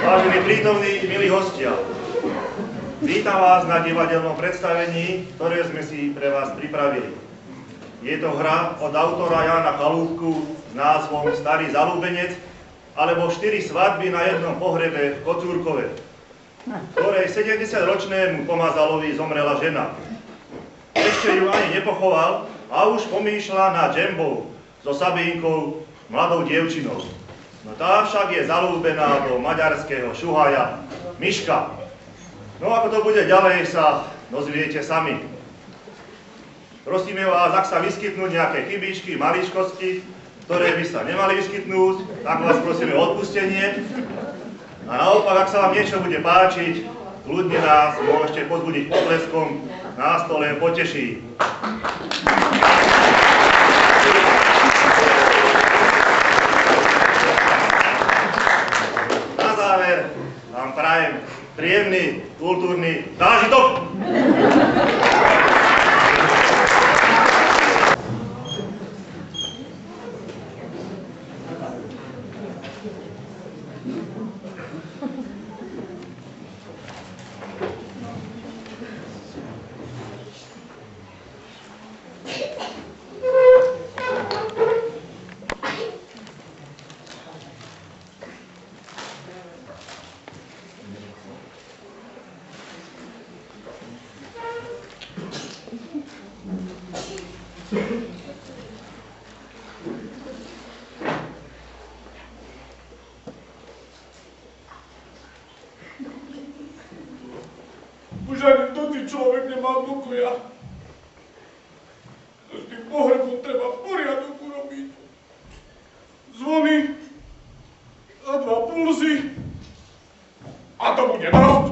Vážení prítomní, milí hostia, vítam vás na divadelnom predstavení, ktoré sme si pre vás pripravili. Je to hra od autora Jána Chalúbku s názvom Starý zalúbenec, alebo 4 svadby na jednom pohrebe v Kocúrkove, ktorej 70-ročnému pomazalovi zomrela žena. Ešte ju ani nepochoval a už pomýšľa na džembou so Sabínkou, mladou dievčinou. No tá však je zalúbená do maďarského šuhaja Miška. No ako to bude ďalej, sa dozviete sami. Prosíme vás, ak sa vyskytnú nejaké chybičky, maličkosti, ktoré by sa nemali vyskytnúť, tak vás prosíme o odpustenie. A naopak, ak sa vám niečo bude páčiť, kľudne nás môžete pozbudiť potleskom, nás to len poteší. Na záver vám prajem príjemný, kultúrny zážitok. Už ani doty človek nemá pokoja. S tým pohrebom treba poriadok urobiť. Zvony a 2 pulzy. A to bude dosť.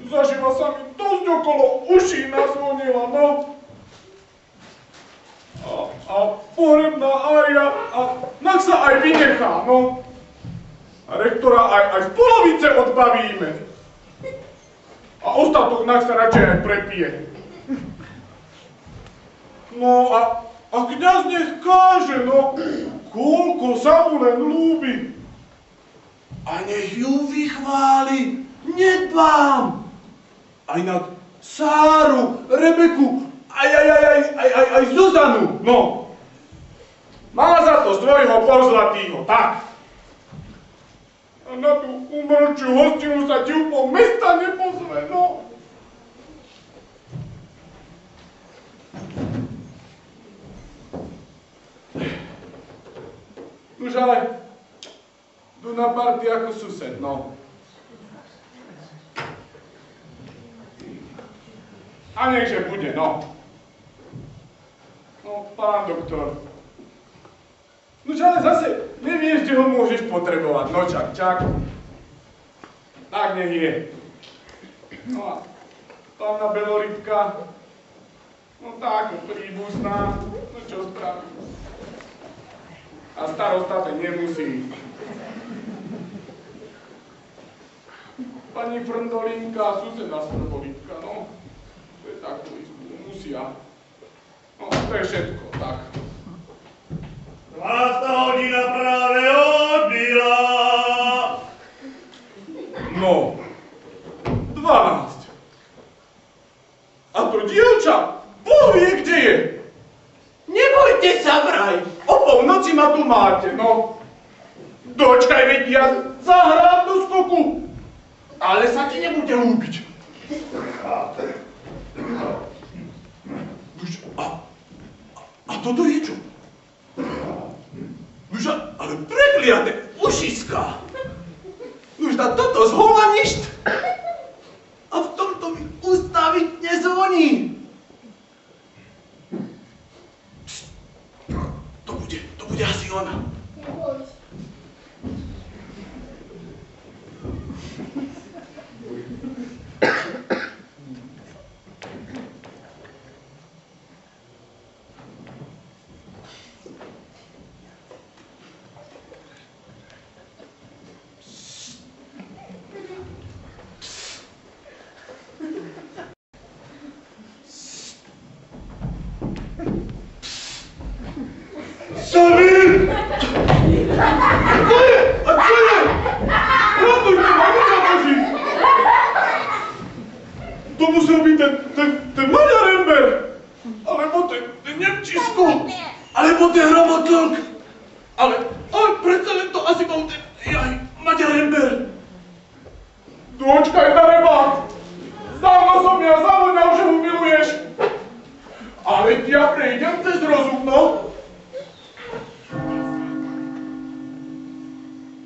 Zažíva sa mi dosť okolo uší nazvonila, no. A pohrebná ária, a nak sa aj vynechá, no. A rektora aj z polovice odbavíme. A ostatok nak sa radšej aj prepije. No a kňaz nech káže, no, koľko sa mu len ľúbi. A nech ju vychváli, nedbám. Aj nad Sáru, Rebeku, aj Zuzanu, no. Má za to svojho pozlatýho, tak. A na tú umrčiu hostinu sa ti úplne mesta nepozve, no. Už ale, tu na party ako sused, no. A nechže bude, no. No, pán doktor. Nož ale zase nevieš, kde ho môžeš potrebovať, no čak. Tak nech je. No a pána Belorybka, no tak, príbuzná, no čo spraví. A starosta to nemusí. Pani Frndolinka, suseda Srbolitka, no, to je takú istú, musia. No, to je všetko, tak. 12. hodina práve odbila. No, 12. A to dievča, Boh vie, kde je. Nebojte sa vraj, o polnoci ma tu máte, no. Dočkaj, veď ja zahrám do skoku, ale sa ti nebude ľúbiť. A toto je čo? Nuža, ale prekliate ušiska. Nuža, toto zhola ništ. A v tomto mi ústaviť nezvoní. Pst, to bude asi ona.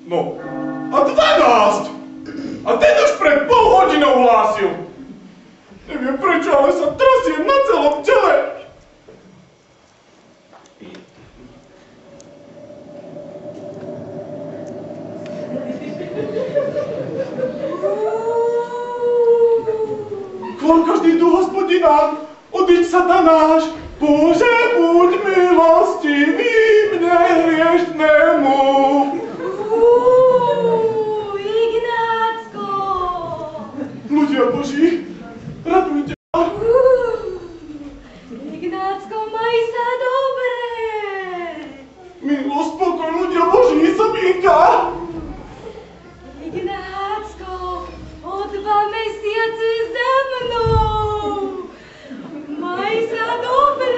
No, a 12. A ten už pred pol hodinou hlásil. Neviem prečo, ale sa trasiem na celom tele. Klon každý du hospodina, odiď satanáš, Bože, buď milostivý mne hriešnému. Ignácko! Ľudia Boží, radujte ma. Ignácko, maj sa dobre! Milosť, spokoj, ľudia Boží, Sabinka. Ignácko, o 2 mesiace za mnou! Maj sa dobre!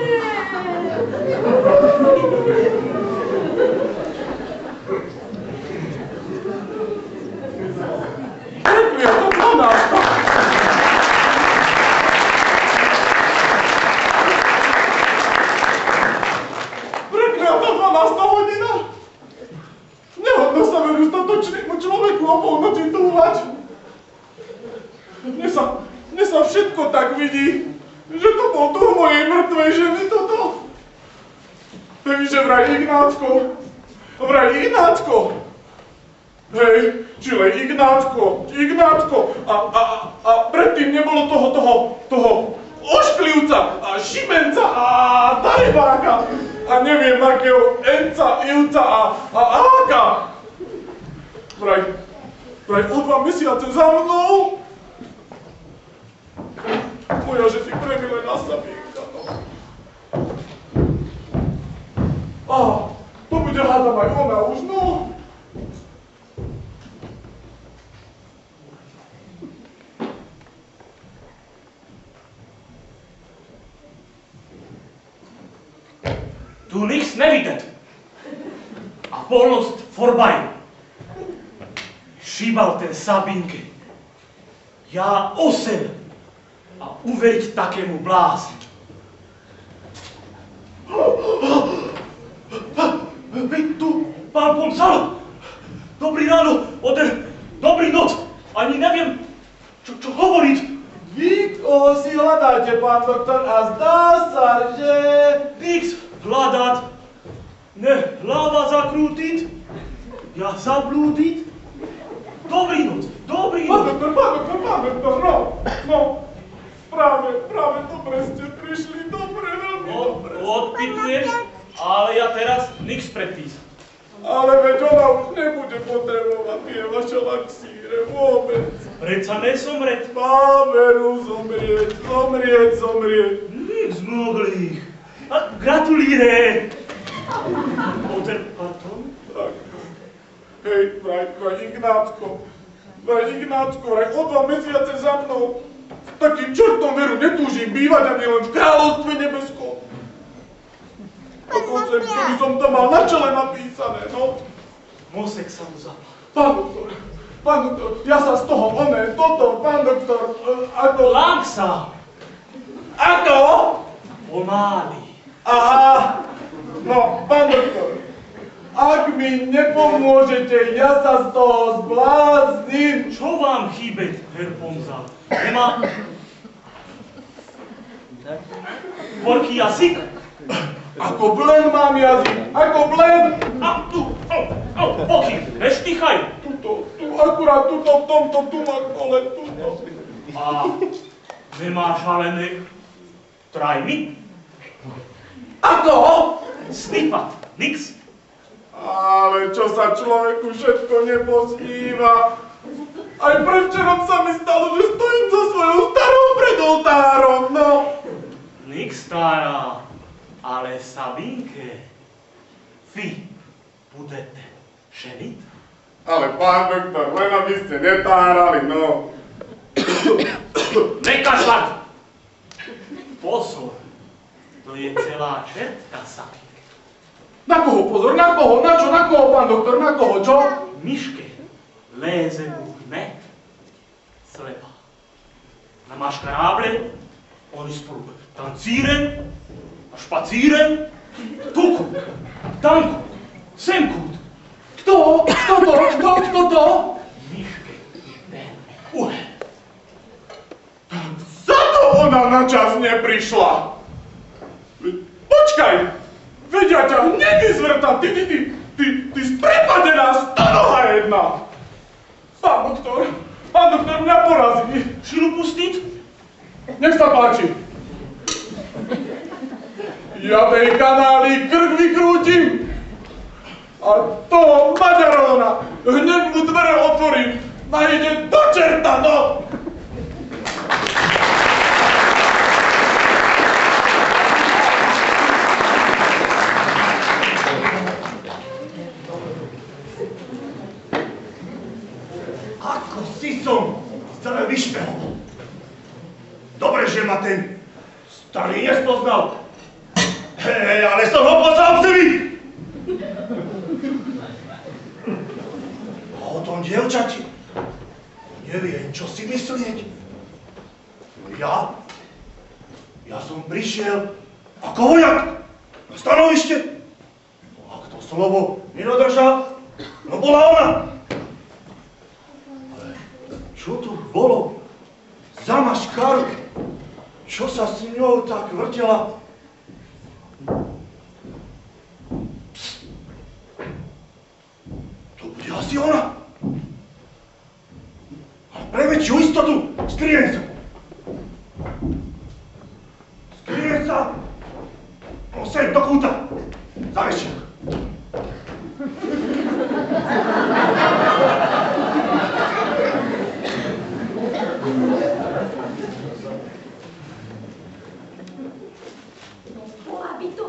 Prekliato 12. Prekliato 12. hodina. Nehodno sa veru statočnému človeku o polnoci túlať. Mne sa všetko tak vidí, že to bol duch mojej mŕtvej ženy toto. Takže vraj Ignácko. Hej, čile Ignácko. A predtým nebolo toho ošklivca a šimenca a darebáka a neviem akého enca, ilca a áka. Vraj o 2 mesiace za mnou. Moja, že si premilená Sabinka, no. To bude hádam aj ona už, no. Tu nichts nevidět. A polnost vorbei. Šíbal ten Sabinke. Já osem. A uveriť takému bláznu. Vy tu, pán Pomsal. Dobrý ráno, dobrý noc. Ani neviem, čo hovoriť. Vy koho si hľadáte, pán doktor, a zdá sa, že... Nix hľadať. Ne hlava zakrútiť. Ja zablúdiť. Dobrý noc. Pán doktor, no. Práve dobre ste prišli, veľmi dobre. Odpituješ, ale ja teraz nič predpísam. Ale veď ona už nebude potrebovať tie vaše laxíre vôbec. Predsa nesomreť. Má veru zomrieť. Nič zmoglých. A gratulíre. Pardon? Tak. Hej, vraj Ignácko, vraj o 2 mesiace za mnou. Takým čortom veru netúžim bývať ani len v kráľovstve nebeskom. Dokonce, čo by som to mal na čele napísané, no. Mozek sa mu zapal. Pán doktor, ja sa z toho pán doktor, ako... Langsa. Ako? Pomáli. Aha, no, pán doktor, ak mi nepomôžete, ja sa z toho zbláznim. Čo vám chýbe, Herr Pomsal? Nemá... Porký jazyk? Ako blen mám jazyk, ako blen. A tu, pokým, neštychaj. Tu, akurát tuto, v tomto, tu na kole, tuto. A nemáš ale trajny? Ako? Snipat, nix. Ale čo sa človeku všetko neposníva. Aj prevčerom sa mi stalo, že stojím so svojou starou pred oltárom, no. Nix stará, ale Sabinke, vy budete ženiť? Ale pán doktor, len aby ste netárali, no. Nekašľať! Pozor, to je celá čertka Sabinke. Na koho pozor, na koho, na čo, na koho, pán doktor, na koho, čo? Miške, léze mu ne, slepá. Na máš karáble, oni spolu tancíren a špacíren, tuku, tanku, semkút, Kto to? Miške, ten uhel. Za to ona na čas neprišla. Počkaj, veď ja ťa hneď vyzvrtám, ty sprepadená stanoha jedna. Pán doktor, mňa porazí. Šilu pustiť? Nech sa páči. Ja tej kanáli krk vykrútim. A toho Maďaróna hneď mu dvere otvorím. Najde do čerta, no! Ako si som celé vyšpehoval. Dobre, že ma ten starý nespoznal. Hej, ale som ho poslal v zemi. A o tom dievčati neviem, čo si myslieť. Ja som prišiel ako vojak na stanovište. No a kto slovo nedodržal, no bola ona. Ale čo tu bolo za maškaru? Čo sa s ňou tak vrtela? To bude asi ona. Ale pre väčšiu istotu skryjem sa. Skryjem sa. No sem do kúta. Za vešiak. Bola by to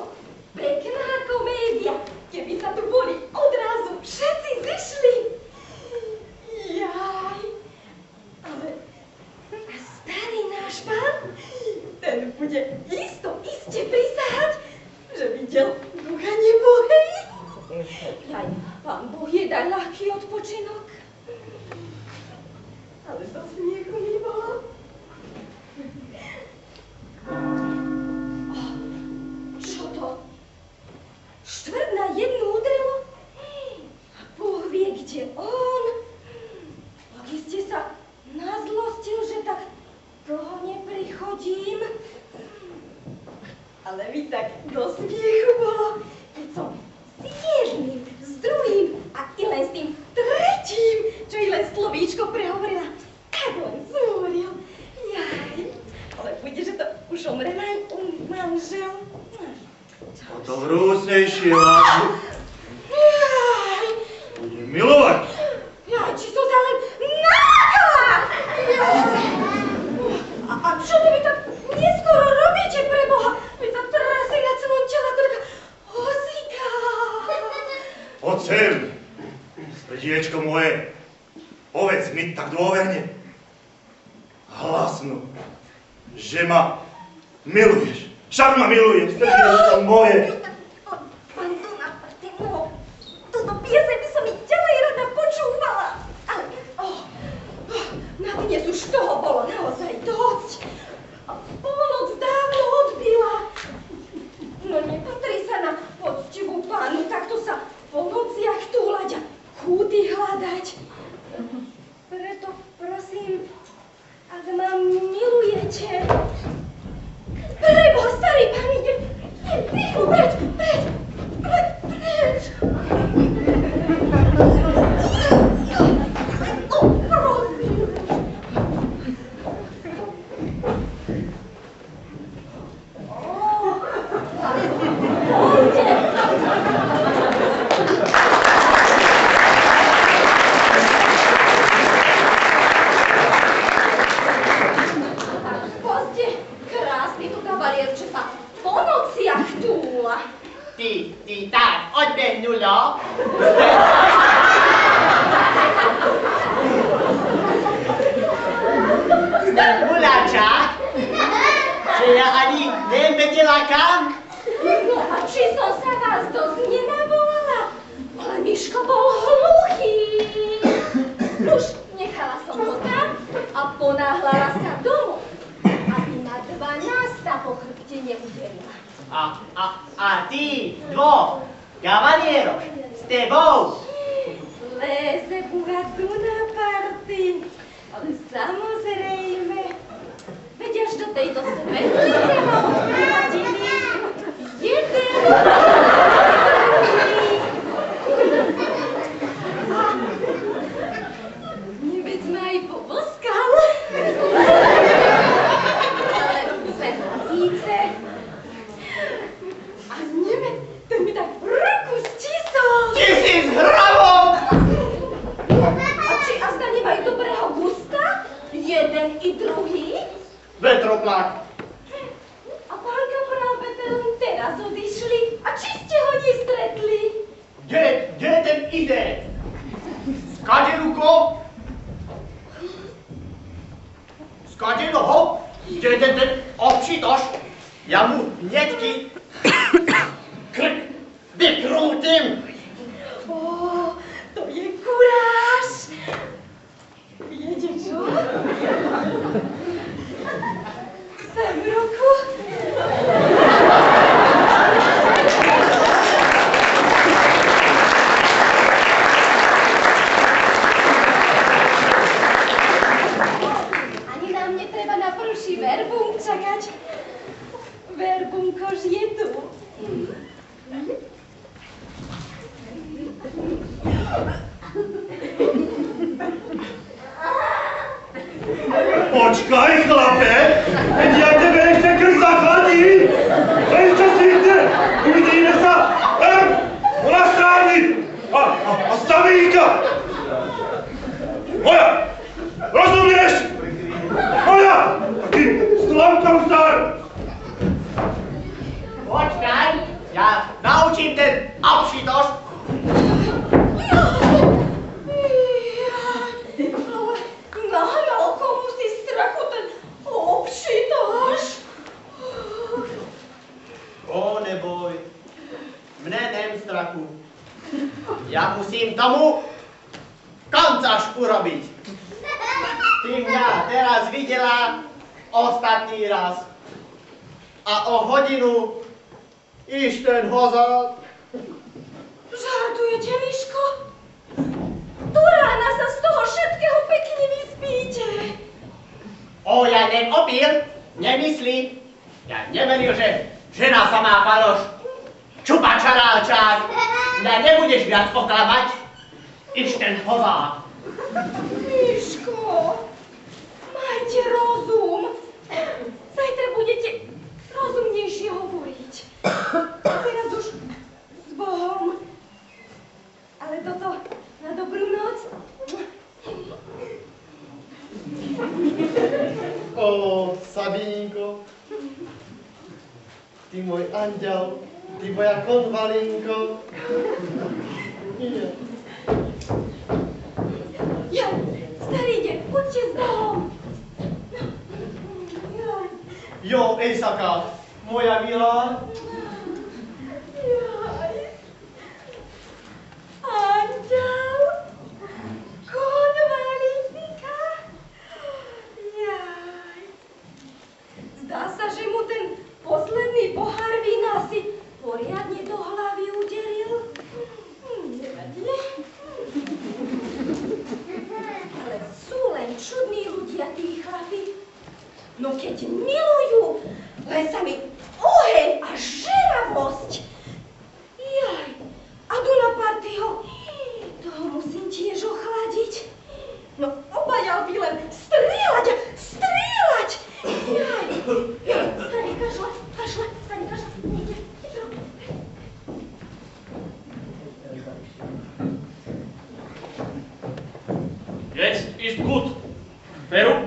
pekná komédia, keby sa tu boli odrazu všetci zišli. Jaj, ale a starý náš pán, ten bude iste prisahať, že videl ducha nebohej. Jaj, pán Boh je daj ľahký odpočinok. Ale to smiechu mi bolo. Čo to? Štvrt na jednu udrelo? A Boh vie, kde on. Ak iste sa nazlostil, že tak dlho neprichodím. Ale mi tak do smiechu bolo, keď som s jedným, s druhým a i len s tým tretím, čo i len slovíčko prehovorila, tak len zúril. Jaj, ale bude, že to už omre manžel. O to vrúcnejšie lásku. Jaj, Budem milovať. jaj, či som sa len nalákala. Jaj. A čo vy tak neskoro robíte pre Boha? Vy sa trasí na celom tele ako taká hozika. Oceľ, srdiečko moje, povedz mi tak dôverne, hlasno, že ma miluješ. Však ma miluješ, srdiečko moje. Pán Donaparte, no, túto pieseň by som mi ďalej rada počúvala. Ale, na dnes už toho bolo naozaj dosť. A polnoc dávno odbila. No nepatrí sa na poctivú pánu takto sa po nociach túlať a chúty hľadať. Preto prosím, ak ma milujete, preboha, starý pán ide, rýchlo, preč. Ty tak, odbeh nulo. Ten muláča, že ja ani nevedela kam. No a či som sa vás dosť nenavolala? Ale Miško bol hluchý. Už nechala som ho tam a ponáhľala sa domov, aby na 12 sa po chrbte neuderila. A ty, dvoch, kavanieroš, s tebou. Bezebuchať na party. Ale samozrejme, veď až do tejto svetlice ma odradili jeden a neveď ma aj poboskal. Ale sem síce. A neveď, ten mi tak ruku stisol. 1000 hramov! A či azda nemajú dobrého gusta? Jeden i druhý? Vetroplak. A pán kaprál Petelin teraz odišli. A či ste ho nestretli? Kde ten ide? Skade ruko? Skade noho? Kde je ten občitoš? Ja mu hneďky krk vykrútim. Ó, to je kuráž. Viete čo? Sem ruku. Ani nám netreba na prší verbum čakať. Verbumkož je tu. Počkaj, chlape, veď ja tebe ešte krv zachladí. Len čo si ide, uvidíme sa. Na strávnik a stavíka. Moja, rozumieš? Moja, a ty Slavkov star. Počkaj, ja naučím ten obšitoš. Nahnal komu si strachu ten obšitoš. O, neboj, mne nem strachu. Ja musím tomu kancaš urobiť. Ty mňa teraz videla ostatný raz. A o hodinu iš ten hozal. Žartujete, Miško? Do rána sa z toho všetkého pekne vyspíte. O, ja neopil, nemyslí. Ja neveril, že žena sa má faloš. Čupa čarálčák. Mňa nebudeš viac oklamať. Iš ten hozák. Miško, majte rozum. Zajtra budete rozumnejšie hovoriť. A teraz už s Bohom. Ale toto na dobrú noc. O, Sabinko. Ty môj anděl, ty moja konvalinko. Nie. Ja, starý ide, poďte s Bohom. Jo, Ejsaka, moja milá. Jaj. Anděl, konvalinka. Jaj. Zdá sa, že mu ten posledný pohár vína si poriadne do hlavy uderil. Nevadí. Ale sú len čudní ľudia, tí chlapi. No keď milujú, len sa mi oheň a žeravosť. Jaj, a du na partyho, toho musím tiež ochladiť. No obaja by len strieľať a strieľať. Jaj, starý kašle, starý kašle, ide. Jetzt ist gut. Peru?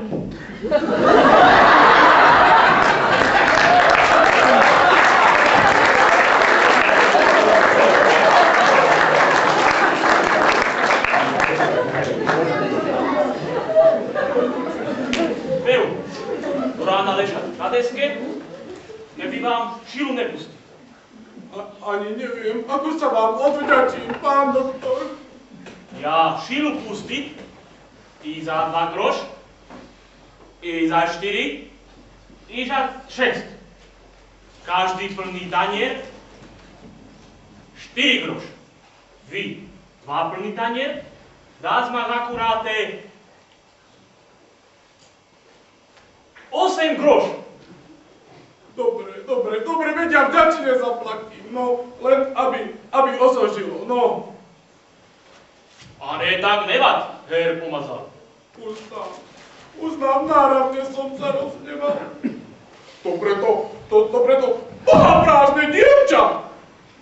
Peru, do rána ležať na deske, keby vám šilu nepustí. Ani neviem, ako sa vám odvďačím, pán doktor. Ja šilu pustiť i za 2 groš, i za 4, i za 6. Každý plný tanier 4 groš. Vy 2 plný tanier Dás máš akuráte 8 groš. Dobre, veď ja vďačne zaplatím, no, len aby osožilo, no. A ne tak nevad, her pomazal. Uznám, náravne som sa rozneval. To preto bohaprázdne dievča,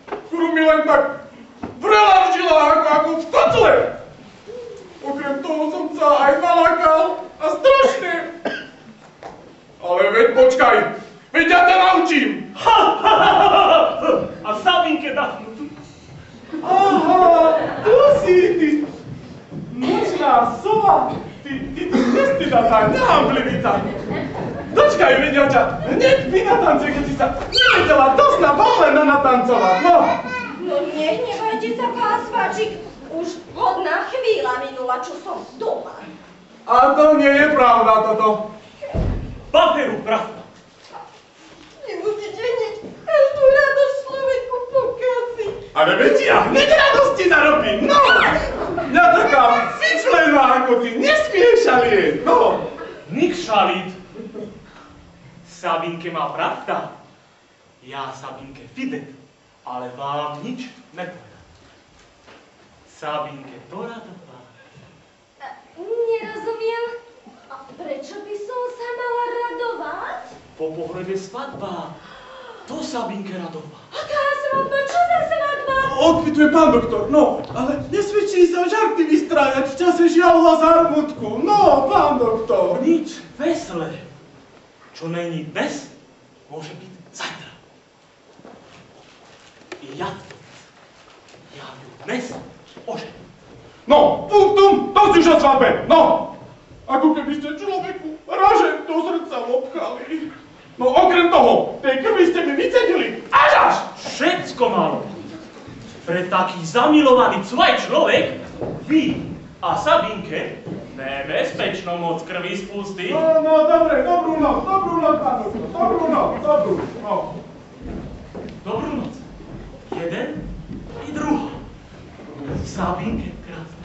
ktorú mi len tak vrela v žilách ako v kotle. Okrem toho som sa aj nalakal a strašne. Ale veď počkaj, veď ja ťa naučím. A Sabinke dá. Aha, tu si ty nočná sova. Ty tu nestidatá, nehamblivita. Dočkaj, veď ja ťa hneď vynatancuje, keď si sa nevedela dosť na balena natancovať, no. No nehnevajte sa, pán Sváčik. Už hodná chvíľa minula, čo som doma. A to nie je pravda toto. Paperu, pravda. Nemusíte hneď každú radosť človeku pokaziť. Ale veď ja hneď radosti zarobím, no. Ja taká fičlená ako ty, nesmieš šalieť, no. Nik šalit. Sabinke má pravda. Ja Sabinke fidet, ale vám nič nepovedal. Sabinke to radová. Nerozumiem. A prečo by som sa mala radovať? Po pohrebe svadba. To Sabinke radová. Aká svadba? Čo za svadba? Odkvituje pán doktor, no, ale nesvedčí sa žarty vystrájať v čase žiaľu a zármutku, no, pán doktor. Nič veselé. Čo není dnes, môže byť zajtra. I ja to ja ju dnes ožením. No, punktum, to si už o svadbe, no. Ako keby ste človeku raže do srdca obchali. No okrem toho, tej krvi ste mi vycedili, až. Všetko malo. Pre taký zamilovaný cvaj človek, vy a Sabinke, nebezpečno moc krvi spustiť. No, dobre, dobrú noc, pán doktor, dobrú noc. Dobrú noc. Jeden i druhá. Sabinke, krásne.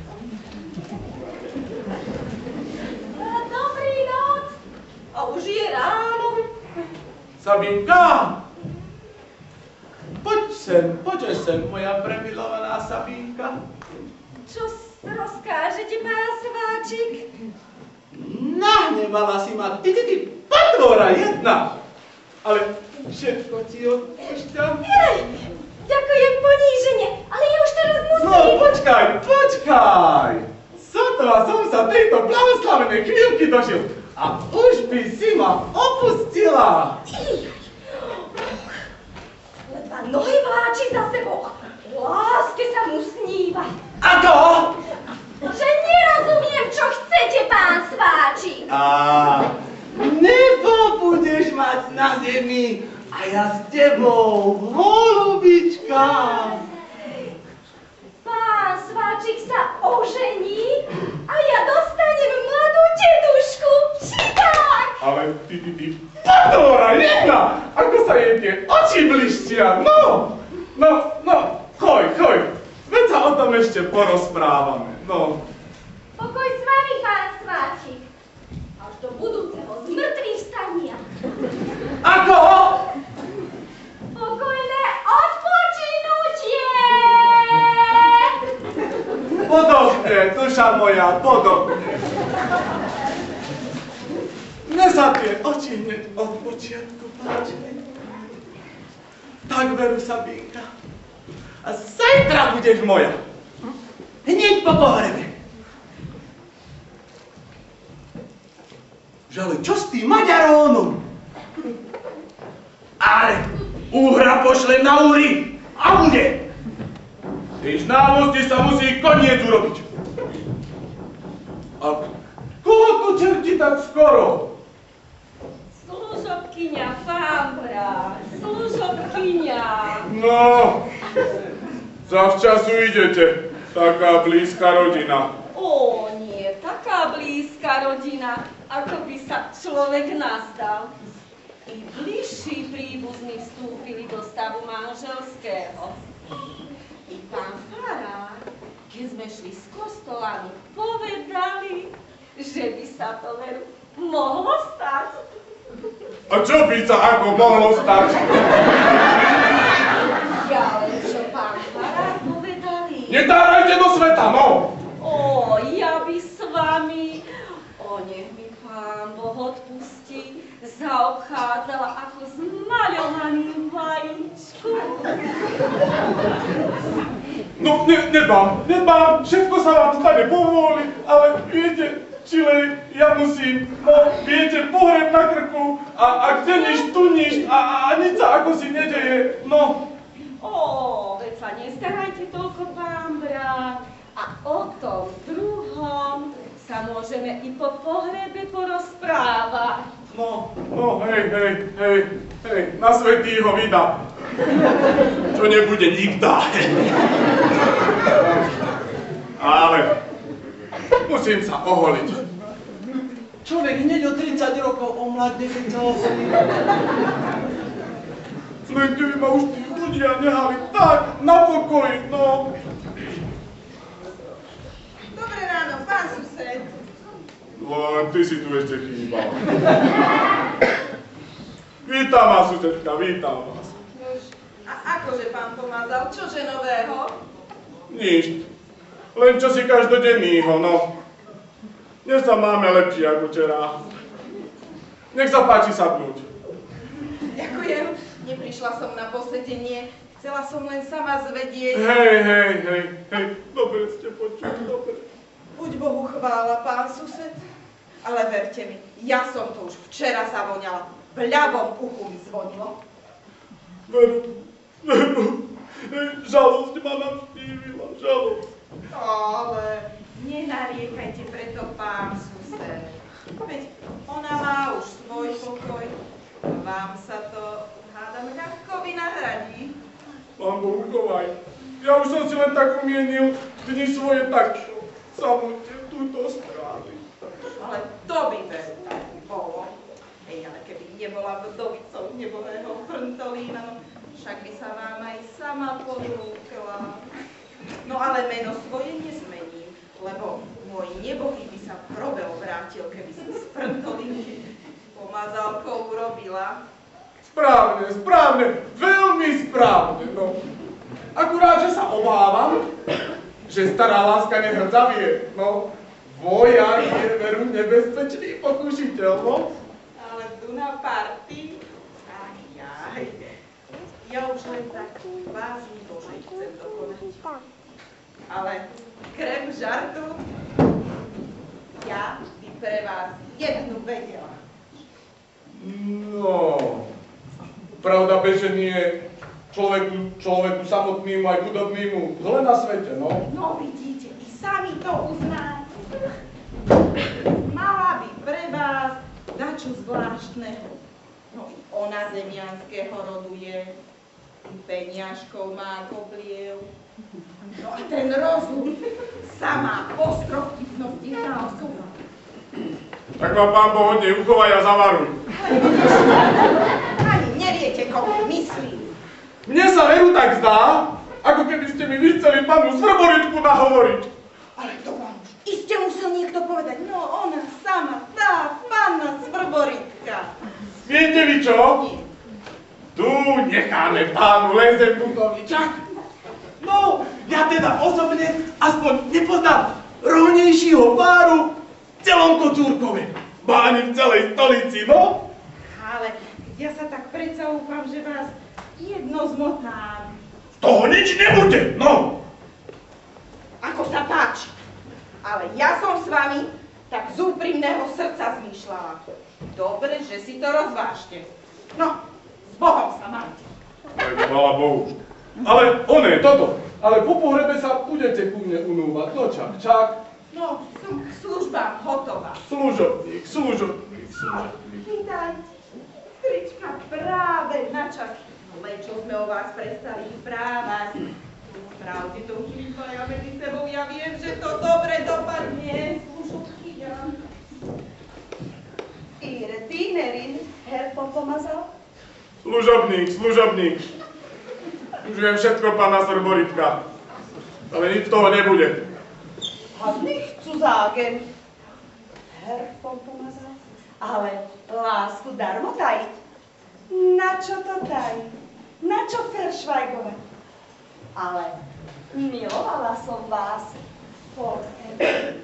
Dobrý noc. A už je ráno. Sabinka! Poď sem, moja premilovaná Sabinka. Čo rozkážete, pán Sváčik? Nahnevala si ma, ty, patvora jedna. Ale všetko ti odpúšťam. Ďakujem ponížene, ale ja už teraz musím. No, počkaj. Sotva som sa tejto blahoslavenej chvíľky dožil. A už by si ma opustila. Ledva nohy vláči za sebou. Láske sa mu sníva. Ako? Že nerozumiem, čo chcete, pán Sváčik. Nebo budeš mať na zemi a ja s tebou, holubička. Pán Sváčik sa ožení a ja dostanem mladú tetušku. Či tak? Ale ty, patvora jedna, ako sa jej tie oči blištia, no, choj, veď sa o tom ešte porozprávame, no. Pokoj s vami, pán Sváčik. Až do budúceho zmrtvých stania. Ako? Pokojné odpočinutie! Podobne, duša moja, podobne. Mne sa tie oči hneď od počiatku páčili. Tak veru, Sabinka. A zajtra budeš moja. Hneď po pohrebe. Žale, čo s tým Maďarónom? Ale úhra pošle na úry a bude. Tej známosti sa musí koniec urobiť. A koho tu čerti tak skoro? Služobkyňa, pán brat, služobkyňa. No, zavčasu idete, taká blízka rodina. Ó, nie, taká blízka rodina, ako by sa človek nazdal. I bližší príbuzní vstúpili do stavu manželského. I pán farár, keď sme šli z kostola, mi povedali, že by sa to veru mohlo stať. A čo by sa ako mohlo stať? Ja len čo pán farár povedali. Netárajte do sveta, no! Ó, ja by s vami, nech mi pán Boh odpustí, zaobchádzala ako s maľovaným vajíčkom. No, nebám, všetko sa vám stane povôli, ale viete, čile, ja musím, no, viete, pohreb na krku a kde nič, tu nič a nič sa ako si nedeje, no. Ó, veď sa nestarajte toľko, pán brat. A o tom druhom sa môžeme i po pohrebe porozprávať. No, hej, na svätý ho vydá. Čo nebude nikda. Ale musím sa oholiť. Človek hneď o 30 rokov omladne, keď sa oholí. Len keby ma už tí ľudia nehali tak na pokoji, no. Dobré ráno, pán sused. Len ty si tu ešte chýbal. Vítam vás, susedka, vítam vás. A akože pán pomazal, čože nového? Nič. Len čo si každodennýho, no. Dnes sa máme lepšie ako včera. Nech sa páči sadnúť. Ďakujem, neprišla som na posedenie, chcela som len sama zvedieť. Hej, dobre ste počuli, dobre. Buď Bohu chvála, pán sused. Ale verte mi, ja som to už včera zavoňala. V ľavom uchu mi zvonilo. Veru. Žalosť ma navštívila, žalosť. Ale nenariekajte preto, pán sused. Veď ona má už svoj pokoj. Vám sa to, hádam, ľahko vynahradí. Pán Boh uchovaj. Ja už som si len tak umienil dni svoje tak samotne túto stráli. Ale to by veru tak bolo. Ale keby nebola vdovicou nebohého Frntolína, no však by sa vám aj sama ponúkla. No ale meno svoje nezmením, lebo môj nebohý by sa probel vrátil, keby som z Frntolínky pomazálkou urobila. Správne, veľmi správne, no. Akurát, že sa obávam, že stará láska nehrdzavie, no. Vojak je veru nebezpečný pokušiteľ, no. Ale tu na party? Jaj. Ja už len tak vážny Božej chcem dokonať. Ale krem žartu, ja by pre vás jednu vedela. No, pravda beže nie človeku samotnému aj chudobnému zle na svete, no. No vidíte, i sami to uznáte. Mala by pre vás dačo zvláštneho. No i ona zemianského rodu je, i peniažkov má kobliev. No a ten rozum, sama ostrochtivnosť jedna osoba. Tak vám pán Boh hodne uchovaj a zavaruj. Ani neviete, koho myslím. Mne sa veru tak zdá, ako keby ste mi vy chceli panu Svrboritku nahovoriť. Ale to vám už iste musel niekto povedať. No ona sama, tá panna Svrboritka. Viete vy čo? Nie. Tu necháme pánu Leze Bukoviča. No, ja teda osobne aspoň nepoznám rovnejšieho páru v celom Kocúrkove. Ba ani v celej stolici, no? Ale ja sa tak predsa úfam, že vás jedno zmotám. Z toho nič nebude, no! Ako sa páči. Ale ja som s vami tak z úprimného srdca zmýšľala. Dobre, že si to rozvážte. No, s Bohom sa máte. Tak chvála Bohu. Ale oné, toto. Ale po pohrebe sa budete ku mne unúvať. No čak. No, som k službám hotová. Služobník. Vítajte. Strička práve na čas. Ale čo sme o vás prestali správať. Pravde to už vytvája medzi sebou. Ja viem, že to dobre dopadne. Služobky, ja. Ihre Dienerin, Herr Popomazal? Služobník. Už viem všetko, pána Srboritka. Ale nič z toho nebude. A nechcú zágen. Herfom pomazať, ale lásku darmo tajiť. Na čo to tajiť? Na čo feršvajgovať? Ale milovala som vás. Forever.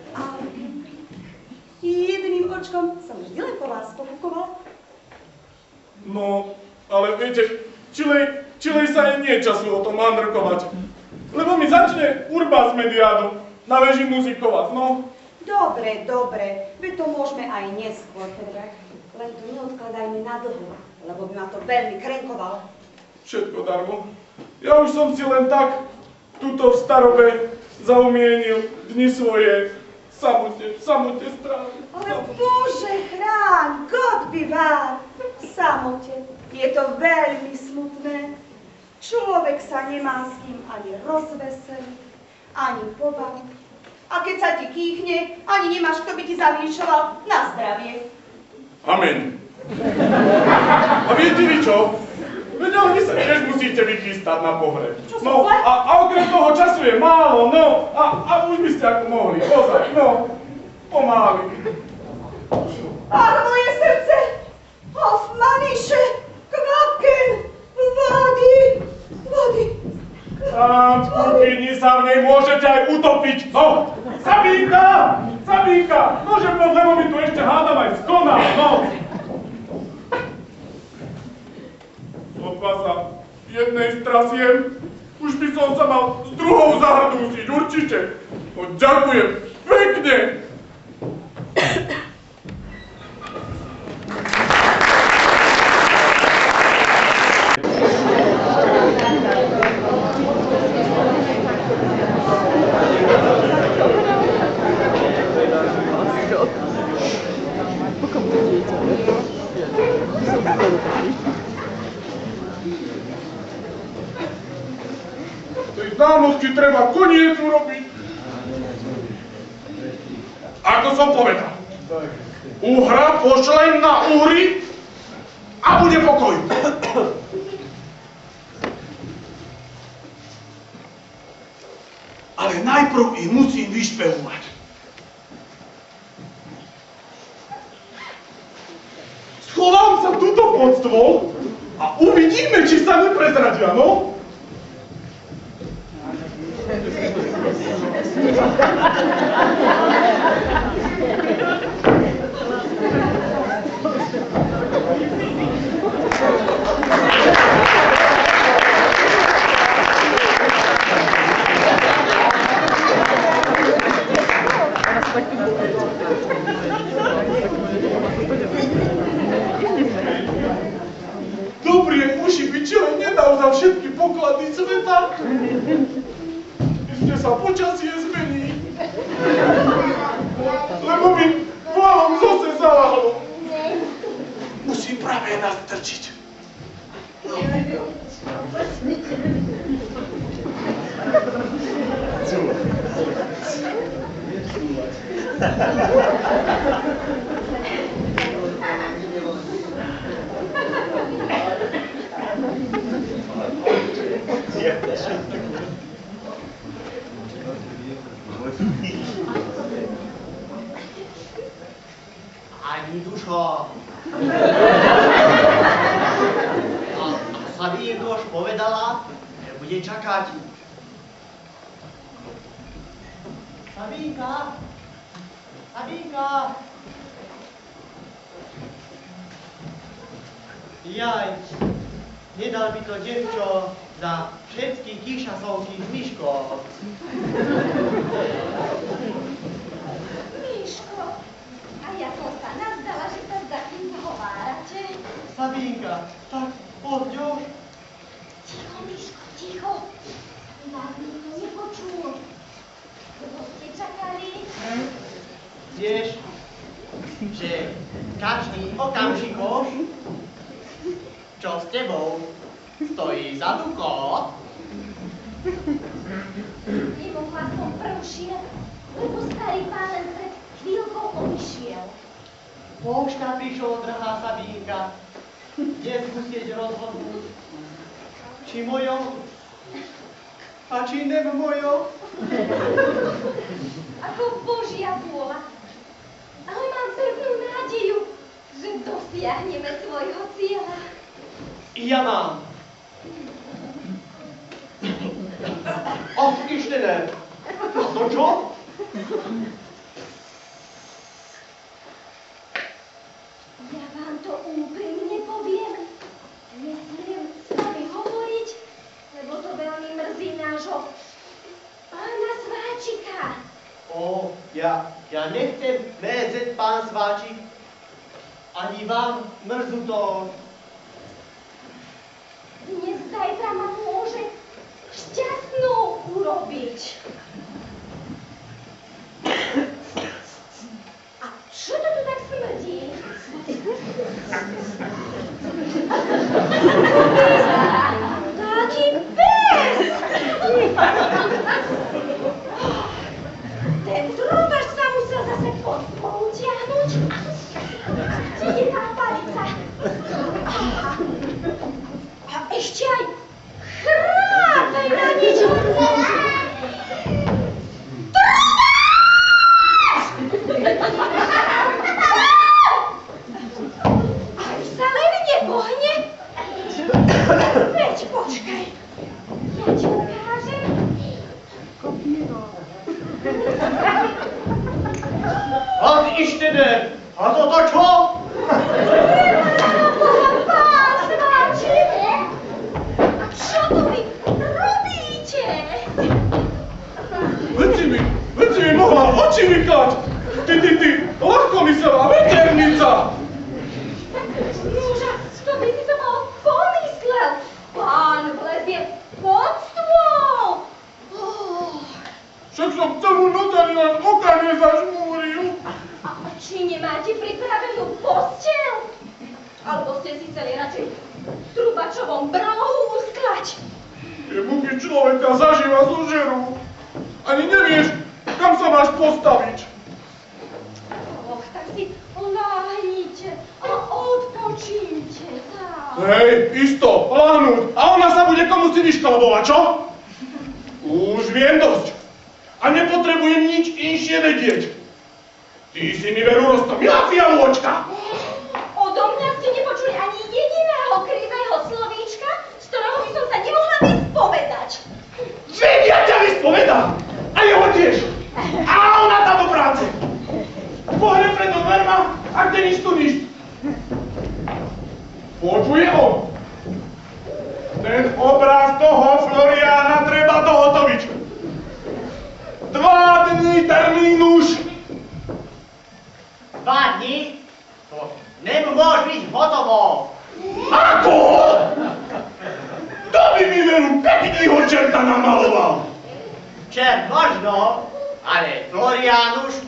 Jedným očkom som vždy len po vás pokukovala. No, ale viete, čilej sa aj nie času o tom mandrkovať. Lebo mi začne urba s mediádom na veži muzikovať, no. Dobre, veď to môžeme aj neskôr, Pedrak. Len to neodkladajme na dlho, lebo by ma to veľmi krenkovalo. Všetko darmo. Ja už som si len tak tuto v starobe zaumienil dni svoje samote strávil. Ale Bože chráň, God by vám v samote. Je to veľmi smutné. Človek sa nemá s kým ani rozveseliť, ani pobaviť. A keď sa ti kýchne, ani nemáš, kto by ti zavinšoval na zdravie. Amen. A viete vy čo? Veď ale vy sa tiež musíte vychystať na pohreb. No, a okrem toho času je málo, no. A už by ste ako mohli, ozaj, no. Pomáli. Ach, moje srdce! Auf Maniše! Kvaken! Vody! Tam v kuchyni sa v nej môžete aj utopiť, no. Sabínka! Nože moc, lebo mi tu ešte hádam aj skonal, no. Sotva sa jednej strasiem, už by som sa mal s druhou zahrdúsiť, určite. No, ďakujem, pekne. Tej známosti treba koniec urobiť. Ako som povedal, uhra pošlem na uhry a bude pokoj. Ale najprv ich musím vyšpehovať. Schovám sa tuto pod stôl a uvidíme, či sa neprezradia, no? Dobrie uši by človek nedal za všetky poklady sveta. Iste sa počasie zmení. Lebo mi hlavou zase zaláhlo. Musím práve nastrčiť. Ani dušo. A Sabínko už povedala, že bude čakať. Sabínka! Jaj, nedal by to devčo za všetky kýšasovky z Myško. Miško, a ja som sa nazdala, že sa za kým hovárate. Sabínka, tak poď už. Ticho, Miško, ticho. Vás nikto nepočul. Dlho ste čakali? Vieš, že každý okamžikoš, čo s tebou stojí za duko, Nemohla som pršiť, lebo starý pán len pred chvíľkou odišiel. Počka prišol, drahá Sabínka, dnes musieť rozhodnúť, či mojo a či nebo mojo. Ako Božia vôľa. Ale mám pevnú nádeju, že dosiahneme svojho cieľa. Ja mám. Ach, Ištene, a to čo? Ja vám to úprimne poviem. Nesmiem s vami hovoriť, lebo to veľmi mrzí nášho pána Sváčika. O, ja nechcem mrzieť pán Sváčik. Ani vám mrzú to. Dnes zajtra ma môže šťastnú urobiť. A čo to tu tak smrdí? Taký pes! Ten trúbaš sa musel zase pod spolu utiahnuť. Kde je tá palica? A ešte aj chrápe na nič. Aj sa len nepohne. Veď počkaj. Ja ti ukážem. Ach, Ištene, a toto čo? Pán Sváčik! A čo tu vy robíte? Veď si mi mohla oči vykať! Ty, ľahko vyselá veternica! Noža, to by si to mal pomyslel. Pán vlezie pod stôl. Však som tomu notári len oka nezažmúril. A či nemáte pripravenú posteľ? Alebo ste si chceli radšej v trubačovom brohu usklať? Tie muky človeka zaživa zožerú. Ani nevieš, kam sa máš postaviť. Och, tak si láhnite a odpočínte sa. Hej, isto, láhnuť. A ona sa bude komu si vyškalbovať, čo? Už viem dosť. A nepotrebujem nič inšie vedieť. Ty si mi veru roztomila, fialôčka. Odo mňa ste nepočuli ani jediného krivého slovíčka, z ktorého by som sa nemohla vyspovedať. Veď ja ťa vyspovedám. A jeho tiež. A ona tam do práce. Pohne pred dverma, a kde nič tu nič. Počuje on. Ten obraz toho Floriána treba dohotoviť. 2 dní termín už. 2 dní? To nemôže byť hotovo. Ako? Kto by mi veru peknýho čerta namaloval? Čert možno, ale Florián už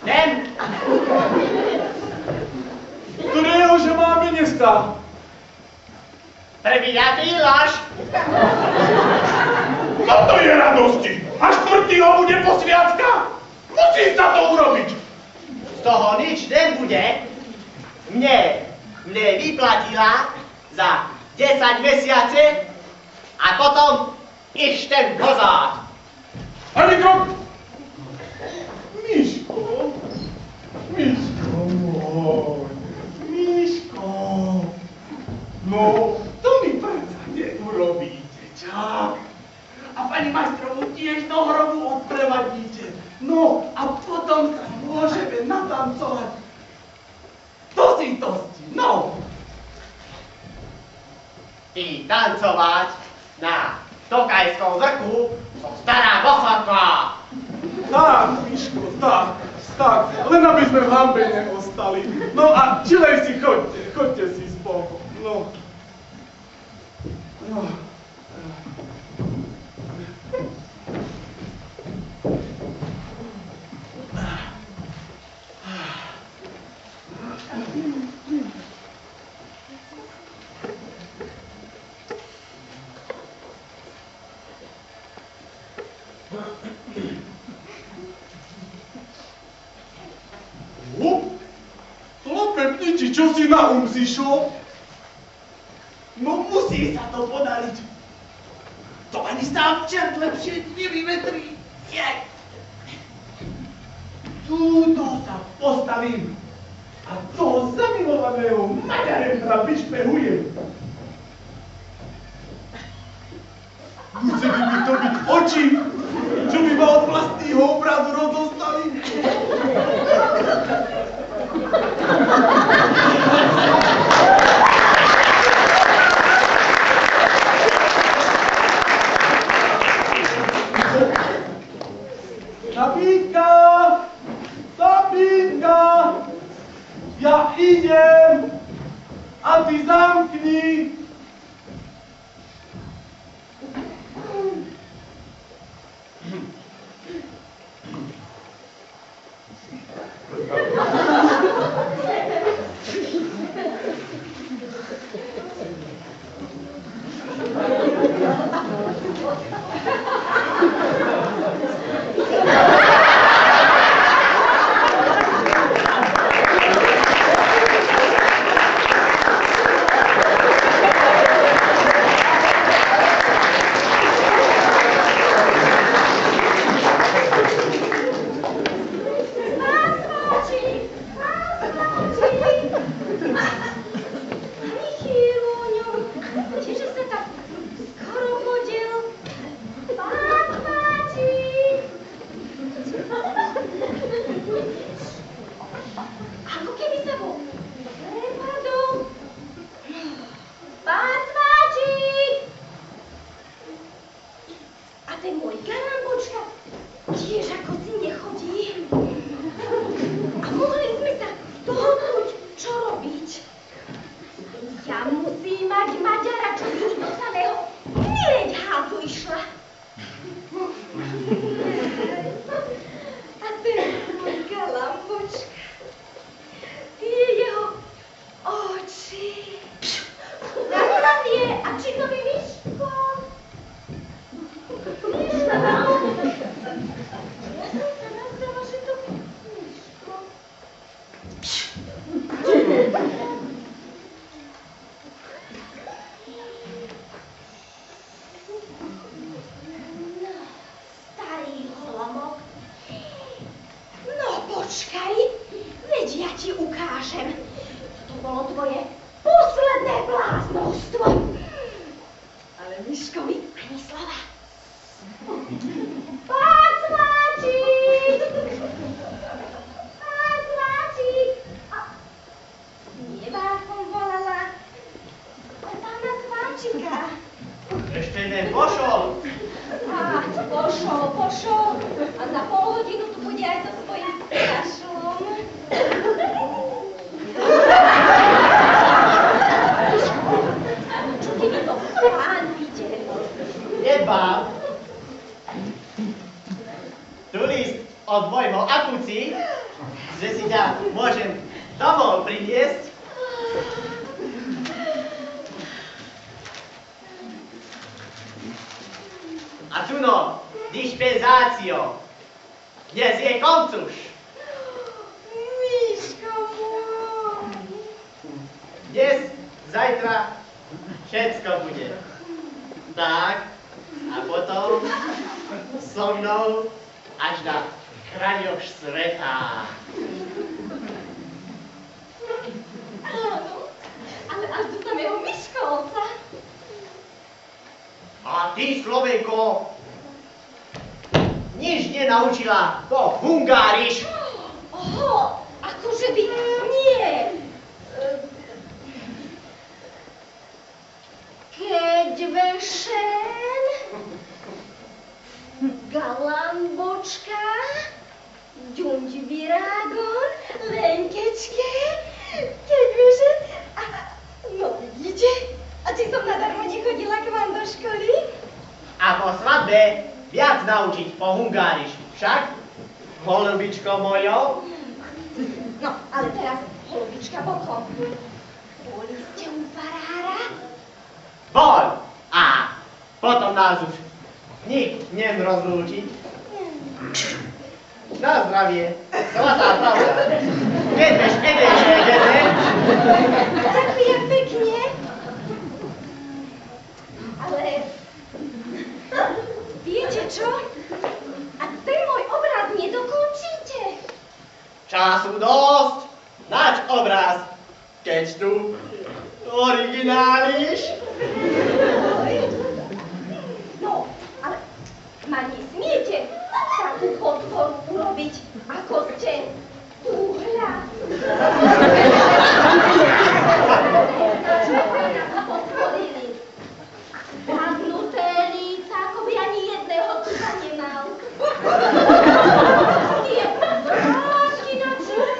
ten. Ktorého, že máme dneska? Prvý aprílaš. Toto je radosti. A 4. bude posviacka. Musí sa to urobiť. Z toho nič nebude. Mne vyplatila za 10 mesiace a potom iš ten kozák. Ani krok. Miško. Miško môj. Miško. No, to mi predsa neurobíte, čak. A pani majstrovú tiež do hrobu odprevadíte. No, a potom sa môžeme natancovať. Do sítosti, no. Ty tancovať na Tokajskom vrchu som stará bosorka. Tak, Miško, tak. Len aby sme v hanbe neostali. No a čilej si chodte si spolu. No. Chlapepniči, čo si na zišol? No musí sa to podariť. To ani sám čert lepšie nevyvetrí. Túto sa postavím a toho zamilovaného Maďaremka vyšpehujem. Museli by to byť oči, čo by ma od vlastného obrazu rozostali. Sabinka! Sabinka! Ja idem! A ty zamkni! Viete čo? A Času dosť. Nač obraz. Keď tu origináliš. No, ale ma nesmiete takú potvoru urobiť, ako ste tuhľa. Zhadnuté líca, ako by ani jedného tuka nemal. Tie vrásky na čele.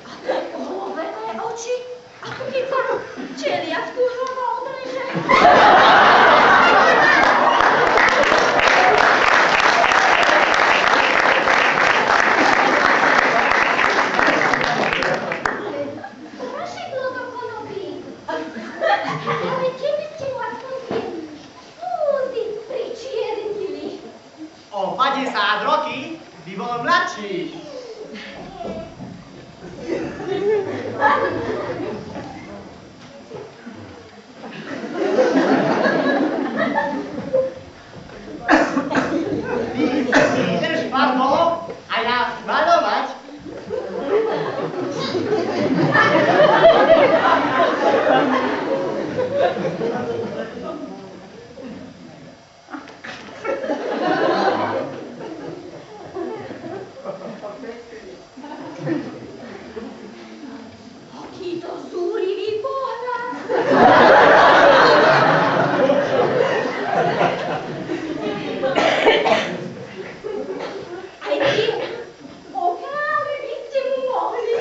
A tie olovené oči, ako keď sa čeliatku hlava odreže. O 50 roky by bol mladší. Vydrž, Marko, a ja malovať. Aký to zúrivý pohľad. Aj ty, okáve by ste mu mohli.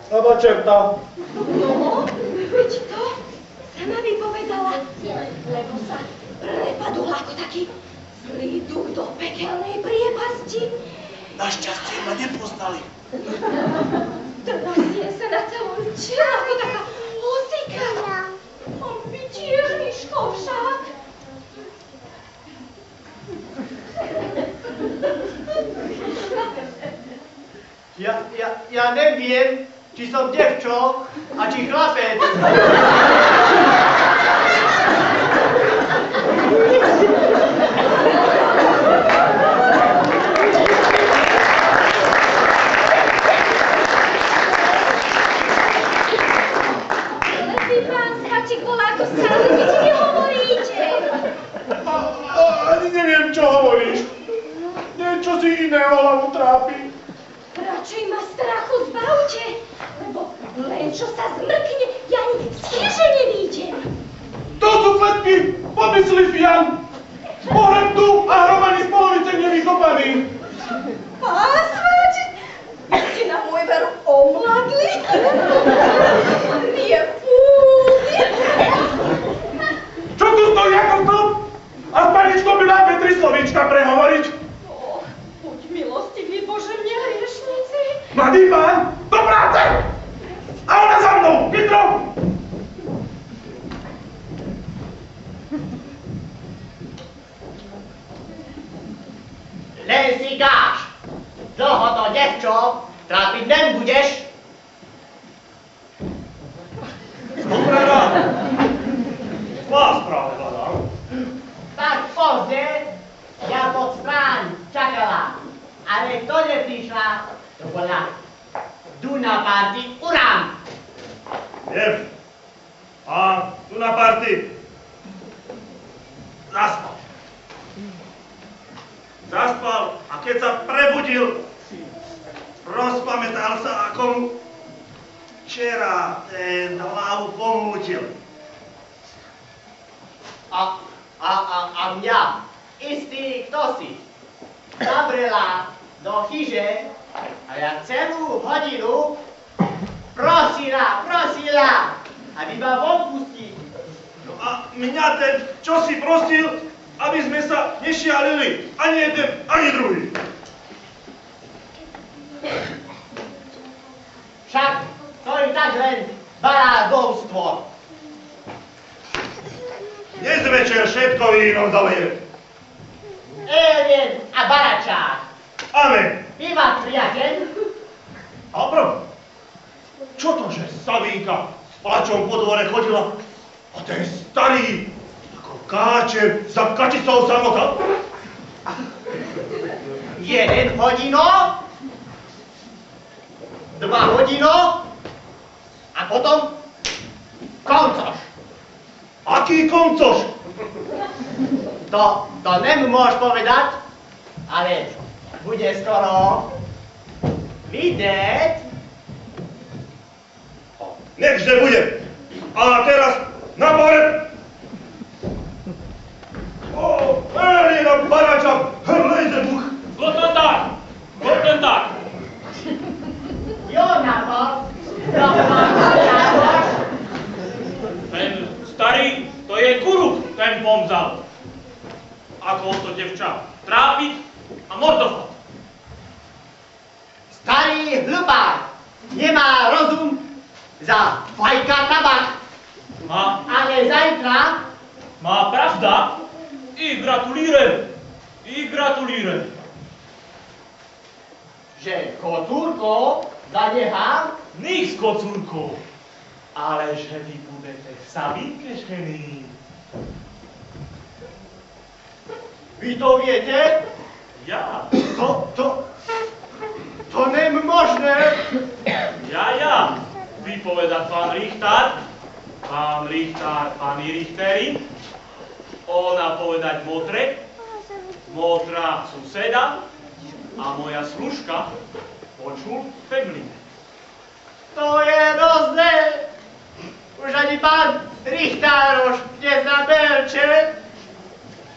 Lebo čerta. No, veď to sama by povedala, lebo sa prepadol ako taký zlý duch do pekelnej priepasti. Našťastie ma nepoznali. Trasie sa na celom čele ako taká husika. On by tiež myško však. Ja neviem, či som devčo a či chlapec. Vy, pán Svačík, bola ako stále, nič nehovoríte. Ani neviem, čo hovoríš. Niečo si iné hlavu trápi. Radšej ma strachu zbavte, lebo len čo sa zmrkne, ja ani z chyže nevídem. To sú kletky, pomyslí Fian. Pohreb tu a hromadí z polovice nevykopaný. Pán Svačík, vy ste na môj veru omladli. Nie fúzi. Čo tu stojí ako stĺp? A s paničkou by nám tri slovíčka prehovoriť. Buď milostivý, Bože, mne hriešnici. Mladý pán, do práce! A ona za mnou, chytro! Len si káž. Dlho to devčo trápiť nebudeš. Doprava! Vás práve hľadám. Tak pozde, ja pod strán čakala. Ale to neprišla, to bola tu na party Urán. Viem. A tu Dunaparty zaspal. Zaspal a keď sa prebudil, rozpamätal sa, ako mu včera ten hlavu pomútil. A mňa, istý kto si, zavrela do chyže a ja celú hodinu prosila, aby ma odpustí. No a mňa ten, čo si prosil, aby sme sa nešialili, ani jeden, ani druhý. Však to je tak len barágovstvo. Dnes večer všetko víno zaleje. Elien a baračák. Amen. Býva priateľ. Abram, čo to, že Savinka s plačom po dvore chodila a ten starý ako káčer za kačicou samotal? 1 hodino, 2 hodino a potom koncoš. Aký koncoš? To nemôž povedať, ale bude skoro vidieť. Nechže bude. A teraz na pohreb. O, Elina Baračák, hrlejte buch. Guten Tag. Jo, na to. Ten starý, to je Kuruk, ten pomzal. Ako to devča trápiť a mordovať. Starý hlupák nemá rozum za fajka tabak, ale zajtra Má pravda i gratulírujem. že kotúrko zanechal. Nich s kocúrkou, ale že vy budete v Savinke žení. Vy to viete? Ja, To nemožné. ja. Vypovedať pán Richtár, pani Richteri, ona povedať Motra suseda a moja služka počul Femline. To je rozné. Už ani pán Richtároš nezná Belče.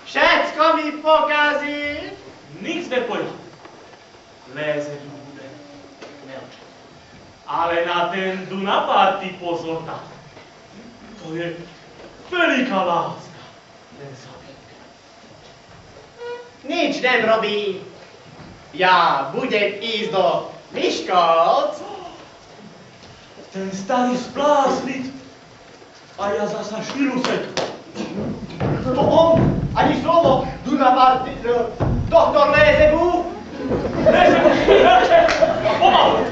Všetko mi pokazí. Nic nepojel. Lézeť bude melčať. Ale na ten Dunaparty pozor dať. To je veľká láska. Ten Savinke. Nič nerobí. Ja budem ísť do Miškolc. Ten starý splásniť a ja zasa šilusek. To on, ani slovo, Dunaparty, doktor Lézebu. Lézebu, pomalu.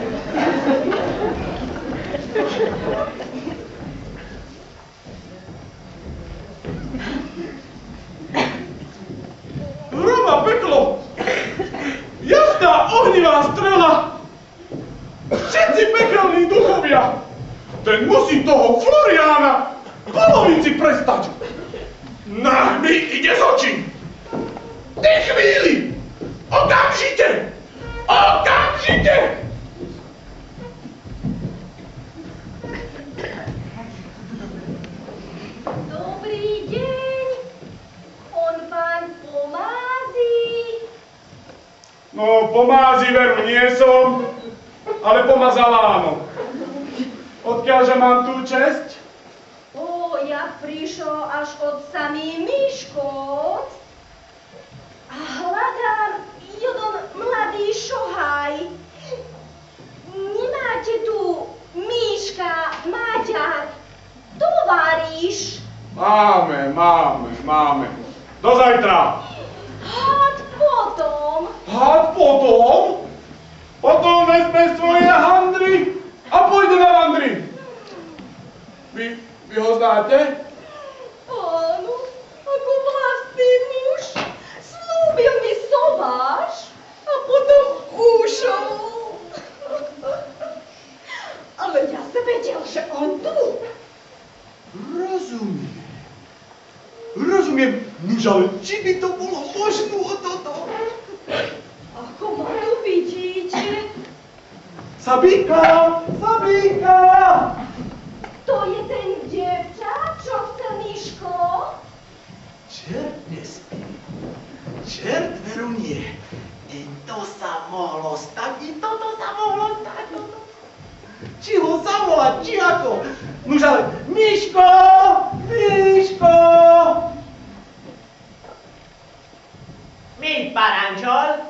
Roma peklo! Jasná ohnivá strela! Všetci pekelní duchovia! Ten musí toho Floriána polovici prestať! Nech mi ide z očí! Ty chvíli! Okamžite! Dobrý deň. On pán Pomázy. No, Pomázy veru nie som, ale pomazala áno. Odkiaľže mám tú česť? Ja prišiel až od samý Miškoc a hľadám jeden mladý šohaj. Nemáte tu Míška, Maďar, tovaríš? Máme. Do zajtra. Hád potom. Potom vezme svoje handry a pôjde na vandry. Vy ho znáte? Áno, ako vlastný muž. Slúbil mi sobáš a potom ušol. Ale ja som vedel, že on tu. Rozumiem. Nuž ale či by to bolo možno toto? Ako ma tu vidíte? Sabíka! To je ten dievča, čo chce Miško? Čert nespí. Čert veru nie. I to sa mohlo stať, i toto sa mohlo stať. Či ho zavolať, či ako? Nuž ale, Miško! Miť Parančol?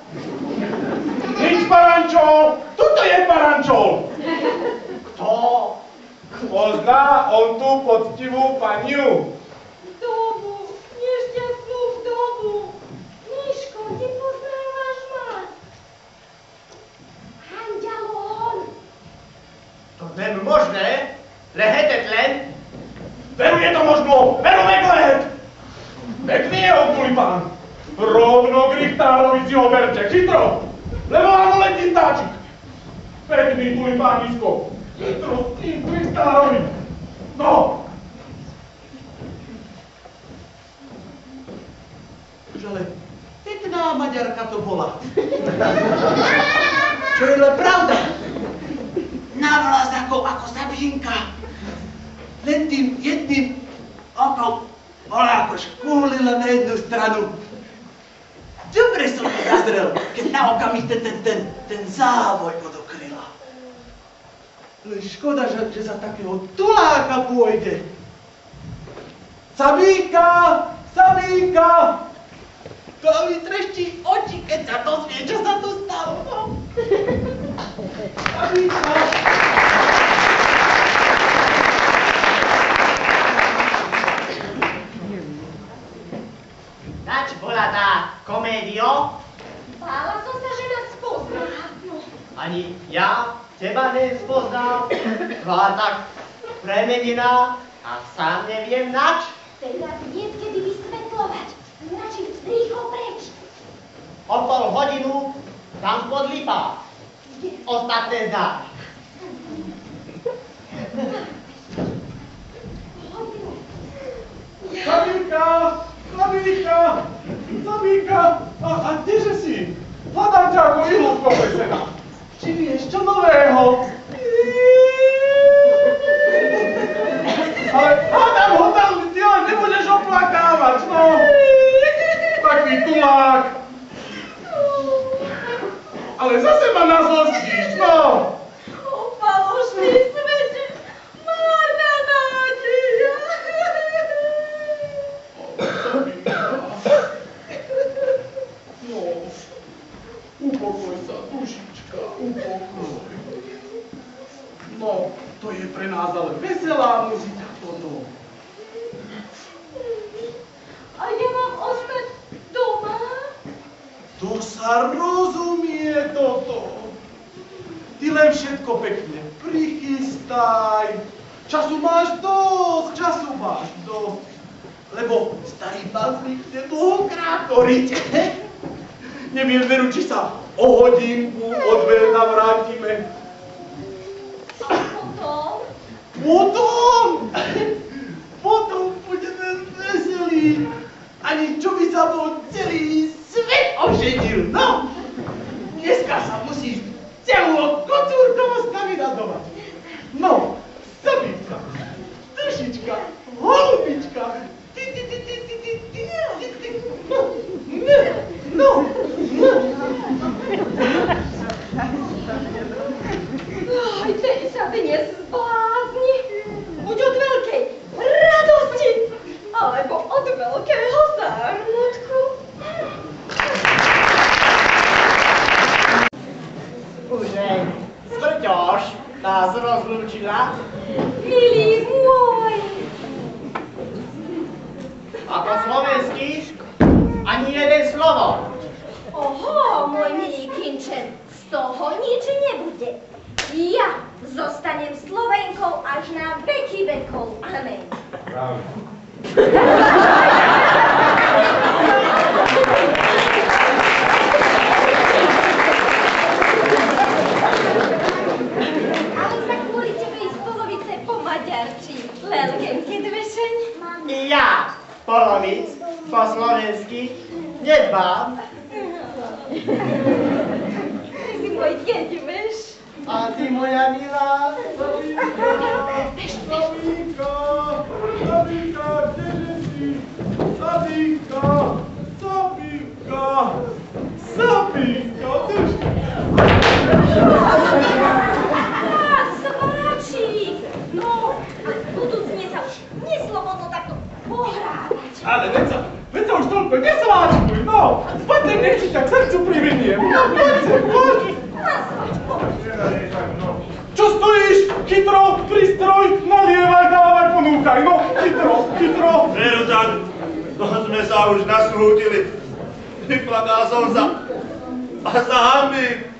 Nič, Parančol! Tuto je Parančol! Kto? Pozná on tú poctivú paniu. Dobu, nešťastnú vdovu. Miško, nepoznávaš ma? Anďalon. To nem možné. Lehetet len. Veru je to možno, veru veklet! Pekný je on tulipán. Rovno k Richtárovi si ho berte, chytro, lebo áno letí táčik. Pekný tulipánisko, chytro s tým k Richtárovi. No! Už ale pekná Maďarka to bola. Čo je len pravda. Navlás ako Sabinka. Len tým jedným okom bola ako škúlila na jednu stranu. Dobre som to zazrel, keď na okamih ten závoj odokryla. Len škoda, že za takého tuláka pôjde. Sabínka! To mi treští oči, keď sa dozvie, čo sa tu stalo. No. Sabínka! Nač bola tá komédio? Bála som sa, že nás spozná. No. Ani ja teba nespoznal. Tvár tak premenená a sám neviem nač. Teraz nie kedy vysvetľovať. Značí rýchlo preč. O pol hodinu tam pod lipá. Ostatné znáš. Sabínka! A kdeže si? Hľadám ťa ako ihlu v kopese. Či vieš čo nového? Ale hádam ho tam, ty len nebudeš oplakávať, no! Taký tulák! Ale zase ma nazlostíš, no! O falošný svete, márna nádej. No, upokoj sa, dušička, upokoj. No, to je pre nás ale veselá muzika toto. A ja mám ostať doma? To sa rozumie toto. Ty len všetko pekne prichystaj. Času máš dosť. Lebo starý pán zvykne dlhokrát koriť. Neviem veru, či sa o hodinku od veľa vrátime. A potom? Potom budeme veselí. Ani čo by sa bol celý svet oženil, no! Dneska sa musíš celú kocúrkovo stavinadovať. No, Sabinka, dušička, holubička, no. Aj ten sa dnes zblázni. Buď od veľkej radosti, alebo od veľkého zármutku. Užej, smrťoš nás rozlúčila. Milý môj. Ako slovenský, ani jeden slovo. Oho, môj milý Kinčen, z toho nič nebude. Ja zostanem Slovenkou až na veky vekov. Amen. Práve. Ale sa kvôli tebe ísť polovice po maďarčí. Lelgenke dve ani ja polovic po slovensky nedbám. Ty si môj deť, vieš? A ty, moja milá, Sabinka, kde si? Sabinka, Sváčik! No, a budúcne sa už neslobodno takto pohrávať. Ale veď sa už toľko nesváčkuj, no! Poďte, nech ti tak srdcu priviniem. No, poďte, poď! Čo stojíš? Chytro, pristroj, nalievaj, dávaj, ponúkaj, no, chytro. Veru tak, to sme sa už nasútili. Vyplakal som sa. A sa hanbím.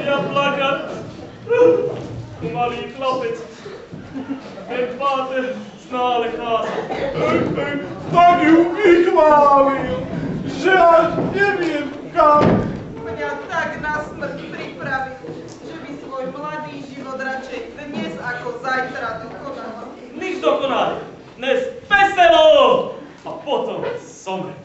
Ja plakať. Malý chlapec. Ten páter stále cháza. Tak ju vychválil, že až neviem kam. Mňa tak na smrť pripravil, že by svoj mladý život radšej dnes ako zajtra dokonal. Nič dokonali. Dnes veselo. A potom somrieť.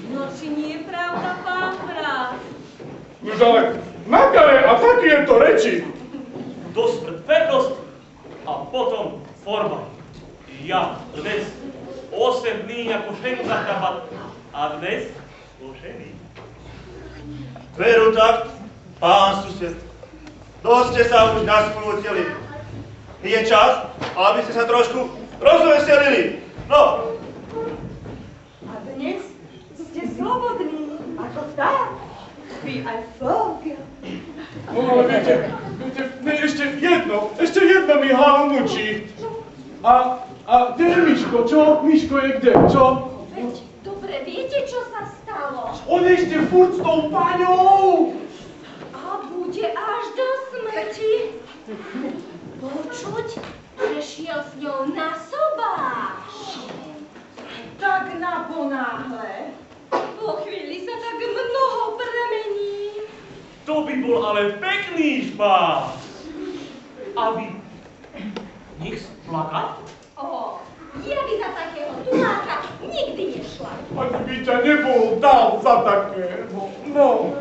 No či nie je pravda, pán brat? Už ale, nakare, a také je to reči. Do smrť vernosť a potom forma. Ja dnes 8 dní ako ženu zachápať a dnes ožený. Veru tak, pán sused. Dosť ste sa už naskrútili. Je čas, aby ste sa trošku rozveselili. No. A dnes ste slobodní, ako vták. Vy aj vogel. No ale viete, ešte jedno mi hlavu mučí. A kde je Miško, čo? Miško je kde, čo? Veď dobre viete, čo sa stalo. On je ešte furt s tou paňou. A bude až do smrti. Počuť, že šiel s ňou na sobáš. Tak naponáhle. Po chvíli sa tak mnoho premení. To by bol ale pekný špás. A vy nech plakať? O, ja by za takého tuláka nikdy nešla. Ani by ťa nebol dal za takého. No.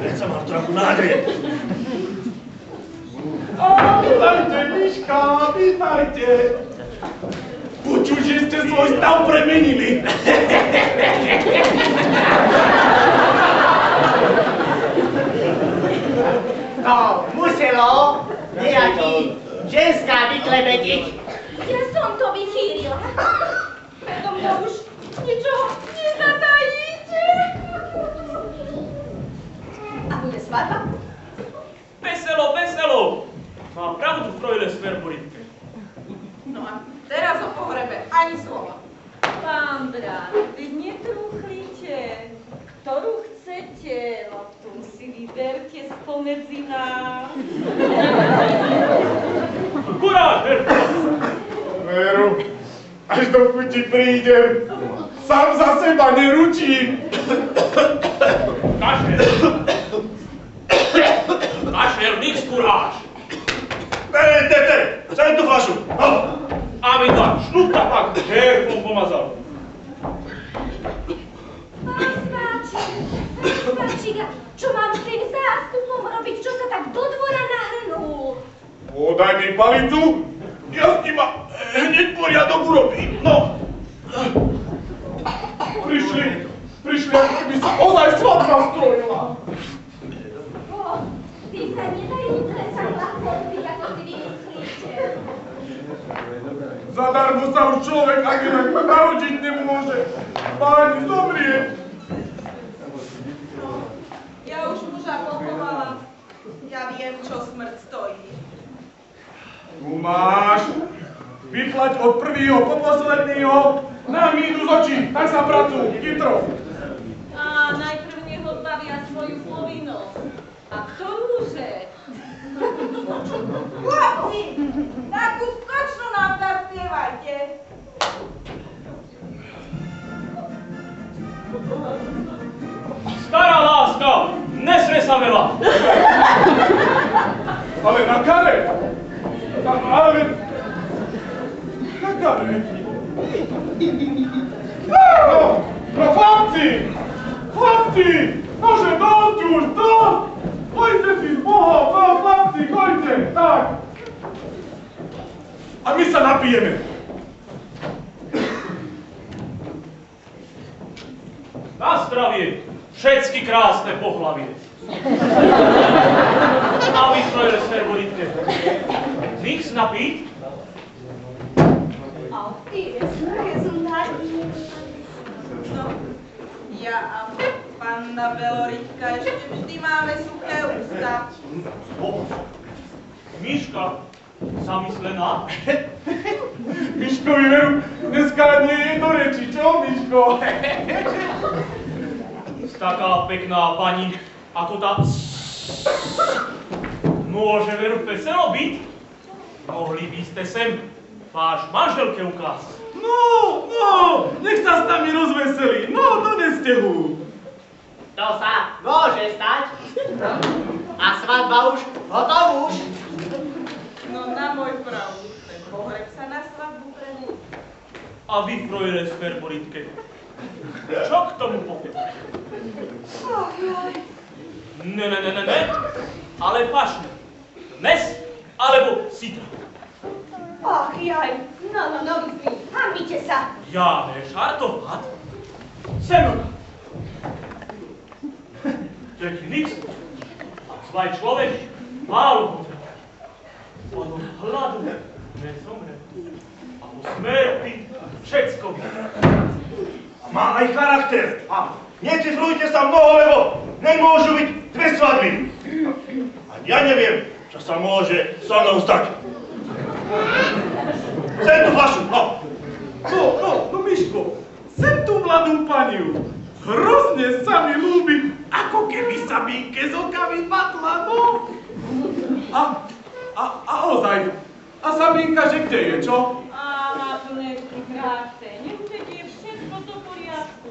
Veď sa mám trochu nádeje. Vítajte, Miška, vítajte. Počuť, že ste svoj stav premenili. no, muselo nejaký ženská vyklebetiť. Ja som to vychýrila. Preto mňa už ničoho nezatajíte. A bude svadba? Veselo, veselo. Má pravdu Frojle Sverboritke. No a teraz o pohrebe ani slova. Pán brat, vy netrúchlite. Ktorú chcete, no tu si vyberte spomedzi nás. Kuráž, Herko! Veru, až do chuti prídem. Sám za seba neručím. Kašler! Kašler, nič kuráž! Tere, zaj tú fľašu. No. A mi tak šnúbka pak Herkom pomazal. Páčika, čo mám s tým zástupom robiť, čo sa tak do dvora nahrnul? Daj mi palicu, ja s ním hneď poriadok urobím. No. Prišli, ako keby sa ozaj svadba strojila. Ty sa nedajú trestať ľahko, ako si vymyslíte. Zadarmo sa už človek ani len narodiť nemôže. Páni zomrieť. Ja už muža pochovala. Ja viem, čo smrť stojí. Tu máš. Vyplať od prvého po posledného na mínus očí. Tak sa pracuj, chytro. A najprv nech odbavia svoju povinnosť. A ktorúže? Chlapci, takú skočnú nám zaspievajte. Stará láska, nesre sa veľa. Ale na kare. a my sa napijeme. Na zdravie, všetky krásne pohlavie. A vy, frojere Sferboritke, nichts napít? Auch die Gesundheit. No, ja a panna Veloritka ešte vždy máme suché ústa. Miška, zamyslená? Miškovi veru, dneska nie je do reči, čo, Miško? Taká pekná pani, ako tá... Môže veru veselo byť? Mohli by ste sem váš manželke ukázať. No, nech sa s nami rozveselí, no, doneste ho. To sa môže stať. A svadba už hotovú. No na môj pravdu, ten pohreb sa na svadbu prehúd. A vy, frojere Sferboritke, čo k tomu poviete? Ach, jaj. Ne, ale pašne. Dnes alebo zítra. Ach, jaj. No, hambite sa. Ja ne žartovať. Senoga. Teki nič. A svoj človek málo potreba. On od hladu nezomre. A o smrti všetko vie. Má aj charakter. A necifrujte sa mnoho, lebo nemôžu byť dve svadby. A ja neviem, čo sa môže so mnou stať. Sem tú fľašu, no. No, Miško, sem tú mladú paniu. Hrozne sa mi ľúbi, ako keby sa Minke z oka vypadla, no. A ozaj, a Sabinka, že kde je, čo? Aha, tu nekráte, neuvedie všetko do poriadku.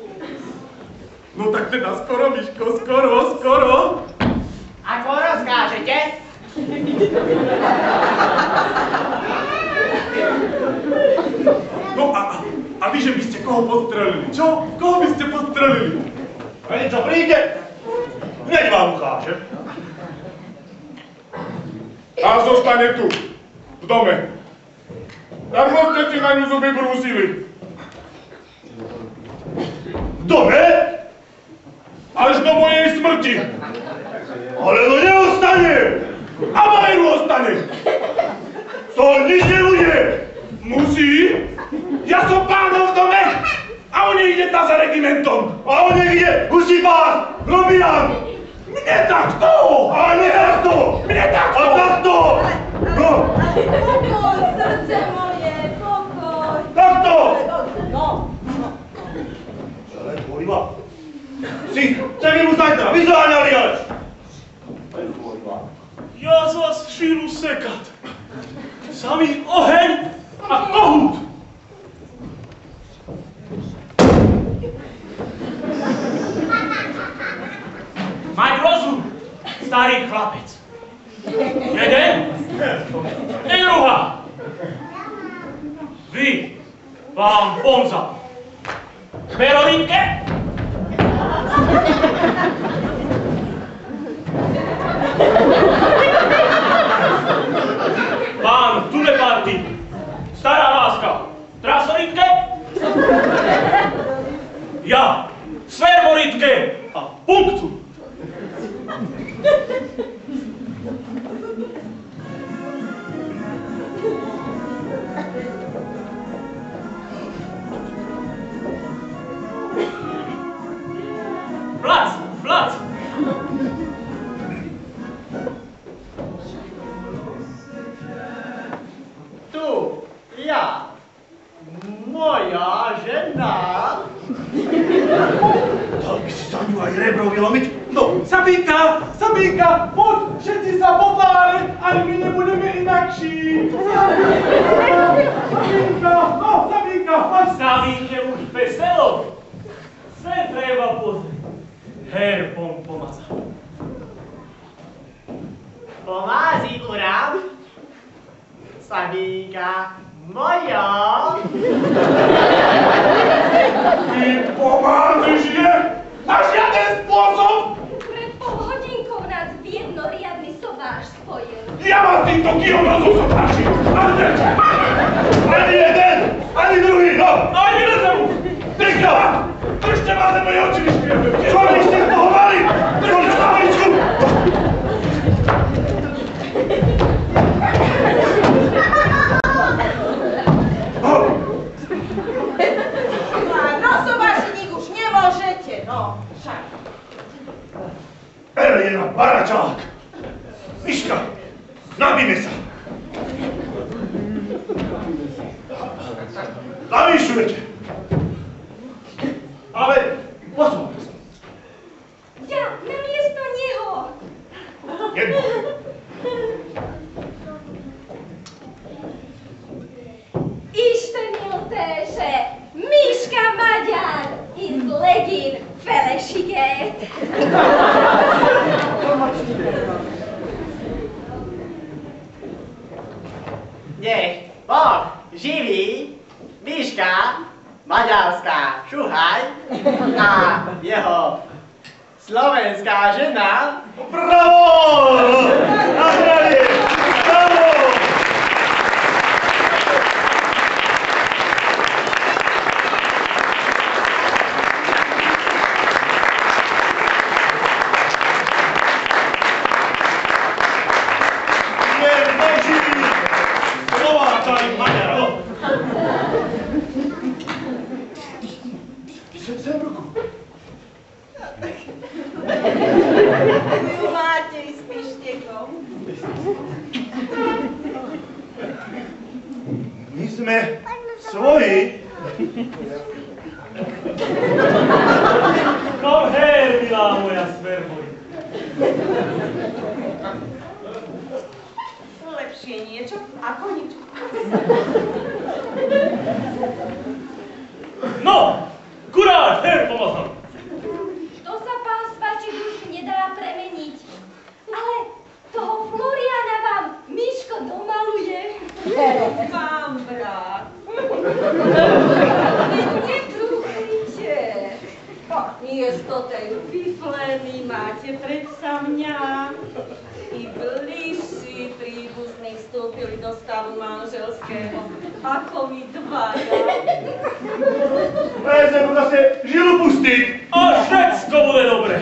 No tak teda skoro, Miško, skoro. Ako rozkážete? No a vy, že by ste koho podstrelili, čo? Koho by ste podstrelili? A niečo príde, hneď vám ukážem. A zostane tu, v dome. Darmo ste si na ňu zuby brúsili. V dome? Až do mojej smrti. Ale no neostane! A Majeru ostane. To nič nebude! Musí. Ja som pánov v dome a on ide tam za regimentom. A on ide husí pás, Robian! Mne takto! A nie takto! Mne takto! A takto! No! Pokoj, srdce moje, pokoj. Takto! No. Ale tvorivá. Si celinu zajtra vyzáňali, ale... Ale tvorivá. Ja z vás šíru sekat. Samý oheň a kohút. Maj rozum, starý chlapec. Jeden, i druhá. Vy, pán Bonza. Veroninke? Pán Tuleparty, stará láska, Trasoritke? Ja, Sferboritke a punktu. Plac! Tu, ja, moja žena. Dal by si za ňu aj rebro vylomiť? No, Sabinka, poď, všetci sa potvárať, ale my nebudeme inakší. Sabinka, poď. Sabinke už veselo. Sve treba pozrieť. Her pomaza. Pomázi urám. Sabinka moja. Ty pomázíš je na žiaden spôsob. Pred polhodinkou nás jednoriadny sobáš spojil. Ja vás týmto kijom rozum zotáčim. nech Boh živí Miška, maďarská šuhaj a jeho slovenská žena. Bravo! Na zdravie! Bravo! Ju máte i s pištekom. My sme svoji. Kom her, milá moja sverhoj. Lepšie niečo ako nič. No, kuráč, her, pomazal. To sa, pán Svačík, už nedá premeniť. Ale toho Floriana vám Miško domaluje. Pán brat. Netrúchajte. Nie z to tej vyflený, máte predsa mňa. I bližší príbuzní vstúpili do stavu manželského, ako my dvaja. Leze mu zase žilu pustiť. A všetko bude dobre.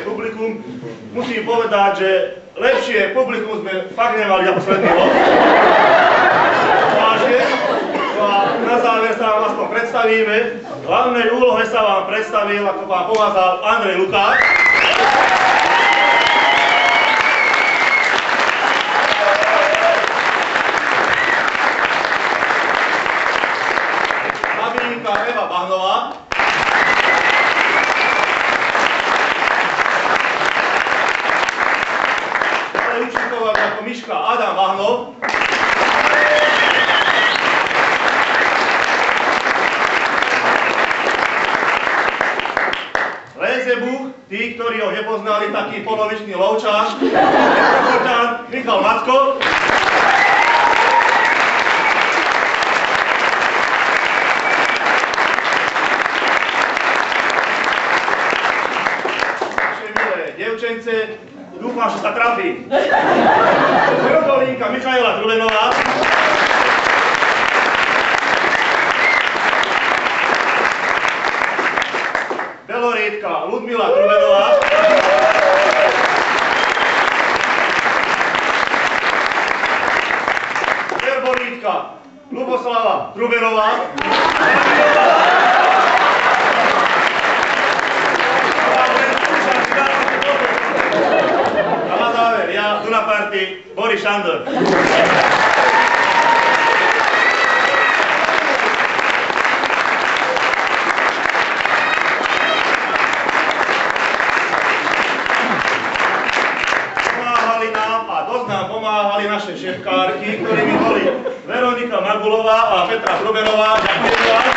Publikum. Musím povedať, že lepšie publikum sme fakt nemali ako posledný rok. Vážne. A na záver sa vám aspoň predstavíme. V hlavnej úlohe sa vám predstavil, ako vám pomazal, Andrej Lukáč. Babínka Eva Bahnová. Účinkovať ako Miška Adam Vahnov. Lézebuch, tí, ktorí ho nepoznali, taký polovičný lovčák. Michal Macko. Naše milé dievčence, dúfam, že sa trafí. Rodolínka Michaela Trubenová. Belorítka Ludmila Trubenová. Verborítka Luboslava Trubenová. A na záver, ja tu na party Boris Šandor. Pomáhali nám a dosť nám pomáhali naše šéfkárky, ktorými boli Veronika Magulová a Petra Trubenová. Ďakujem vám.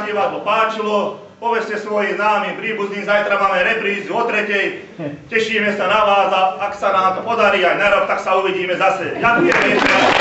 Divadlo páčilo, povedzte svojim známym príbuzným, zajtra máme reprízu o 3:00, tešíme sa na vás a ak sa nám to podarí aj na rok, tak sa uvidíme zase. Ďakujem ešte.